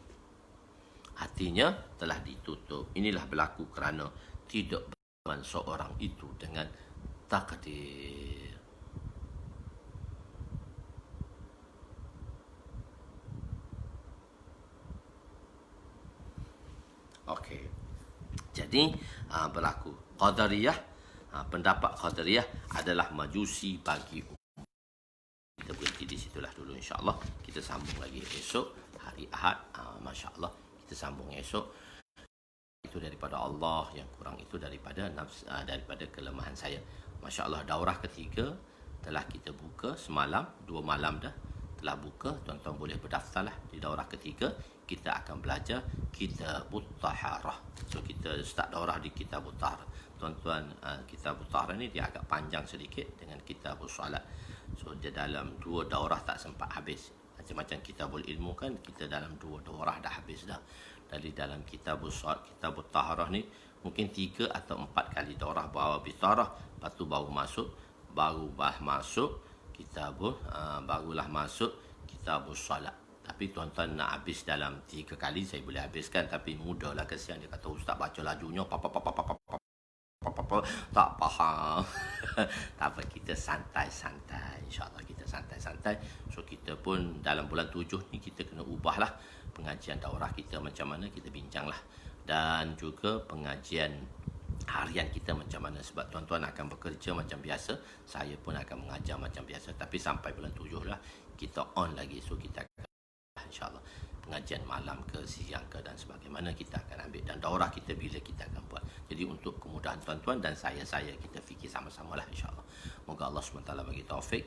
Hatinya telah ditutup. Inilah berlaku kerana tidak beriman seorang itu dengan Takdir. Okey. Jadi berlaku Qadariyah, pendapat Qadariyah adalah majusi bagi umat. Kita berhenti di situlah dulu, insya-Allah. Kita sambung lagi esok hari Ahad. Masya-Allah, kita sambung esok. Itu daripada Allah, yang kurang itu daripada nafs, daripada kelemahan saya. Masya-Allah, daurah ketiga telah kita buka semalam, 2 malam dah telah buka. Tuan-tuan boleh berdaftarlah di daurah ketiga. Kita akan belajar Kitabut Taharah. So kita start daurah di Kitabut Taharah. Tuan-tuan, Kitabut Taharah ni dia agak panjang sedikit dengan Kitabus Salat. So dia dalam 2 daurah tak sempat habis. Macam-macam Kitabul Ilmu kan, kita dalam 2 daurah dah habis dah. Dari dalam Kitabus Salat, Kitabut Taharah ni mungkin 3 atau 4 kali daurah bawa bitarah, lepas tu baru masuk Kitabul, barulah masuk Kitabus Salat. Tapi tuan-tuan nak habis dalam 3 kali, saya boleh habiskan, tapi mudahlah, kesian. Dia kata ustaz baca lajunya tak faham. Tak apa, kita santai-santai, insya-Allah kita santai-santai. So kita pun dalam bulan 7 ni kita kena ubahlah pengajian daurah kita macam mana, kita bincanglah. Dan juga pengajian harian kita macam mana, sebab tuan-tuan akan bekerja macam biasa, saya pun akan mengajar macam biasa, tapi sampai bulan 7 lah kita on lagi. So kita akan insya-Allah pengajian malam ke siang ke dan sebagaimana kita akan ambil, dan daurah kita bila kita akan buat. Jadi untuk kemudahan tuan-tuan dan saya kita fikir sama-sama lah, insya-Allah. Moga Allah SWT bagi taufik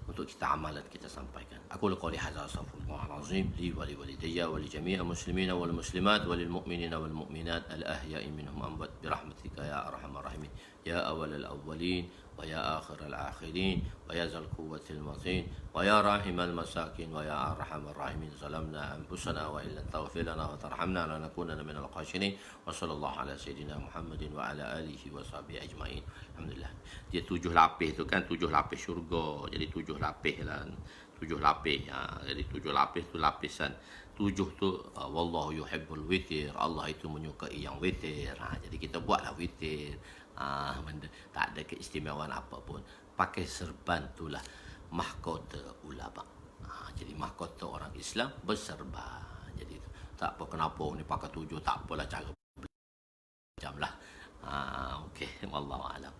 untuk kita amal dan kita sampaikan. Aku qouli hadza, astaghfirullahalazim li wa li walidayya wa li jami'il muslimina wal muslimat wa lil mu'minina wal mu'minat al ahya'i minhum amwat bi rahmatika ya arhamar rahimin ya awwalal awwalin wa ya akhiral akhirin wa ya zal quwwatil matin wa ya rahimal masakin wa ya arhamar rahimin. Zalamna anfusana wa illa taghfir lana wa tarhamna lanakunanna minal khasirin. Wa sallallahu ala sayidina Muhammadin wa ala alihi wa sahbihi ajmain. Alhamdulillah. Dia 7 lapis tu kan, 7 lapis syurga. Jadi 7 lapis lah. 7 lapis. Jadi 7 lapis tu lapisan 7 tu wallahu yuhibbul witir. Allah itu menyukai yang witir. Jadi kita buatlah witir. Benda tak ada keistimewaan apa pun. Pakai serban itulah mahkota ulama. Jadi mahkota orang Islam berserban. Jadi tak apa kenapa ni pakai 7, tak apalah, cara macam lah. Okey, wallahu alam.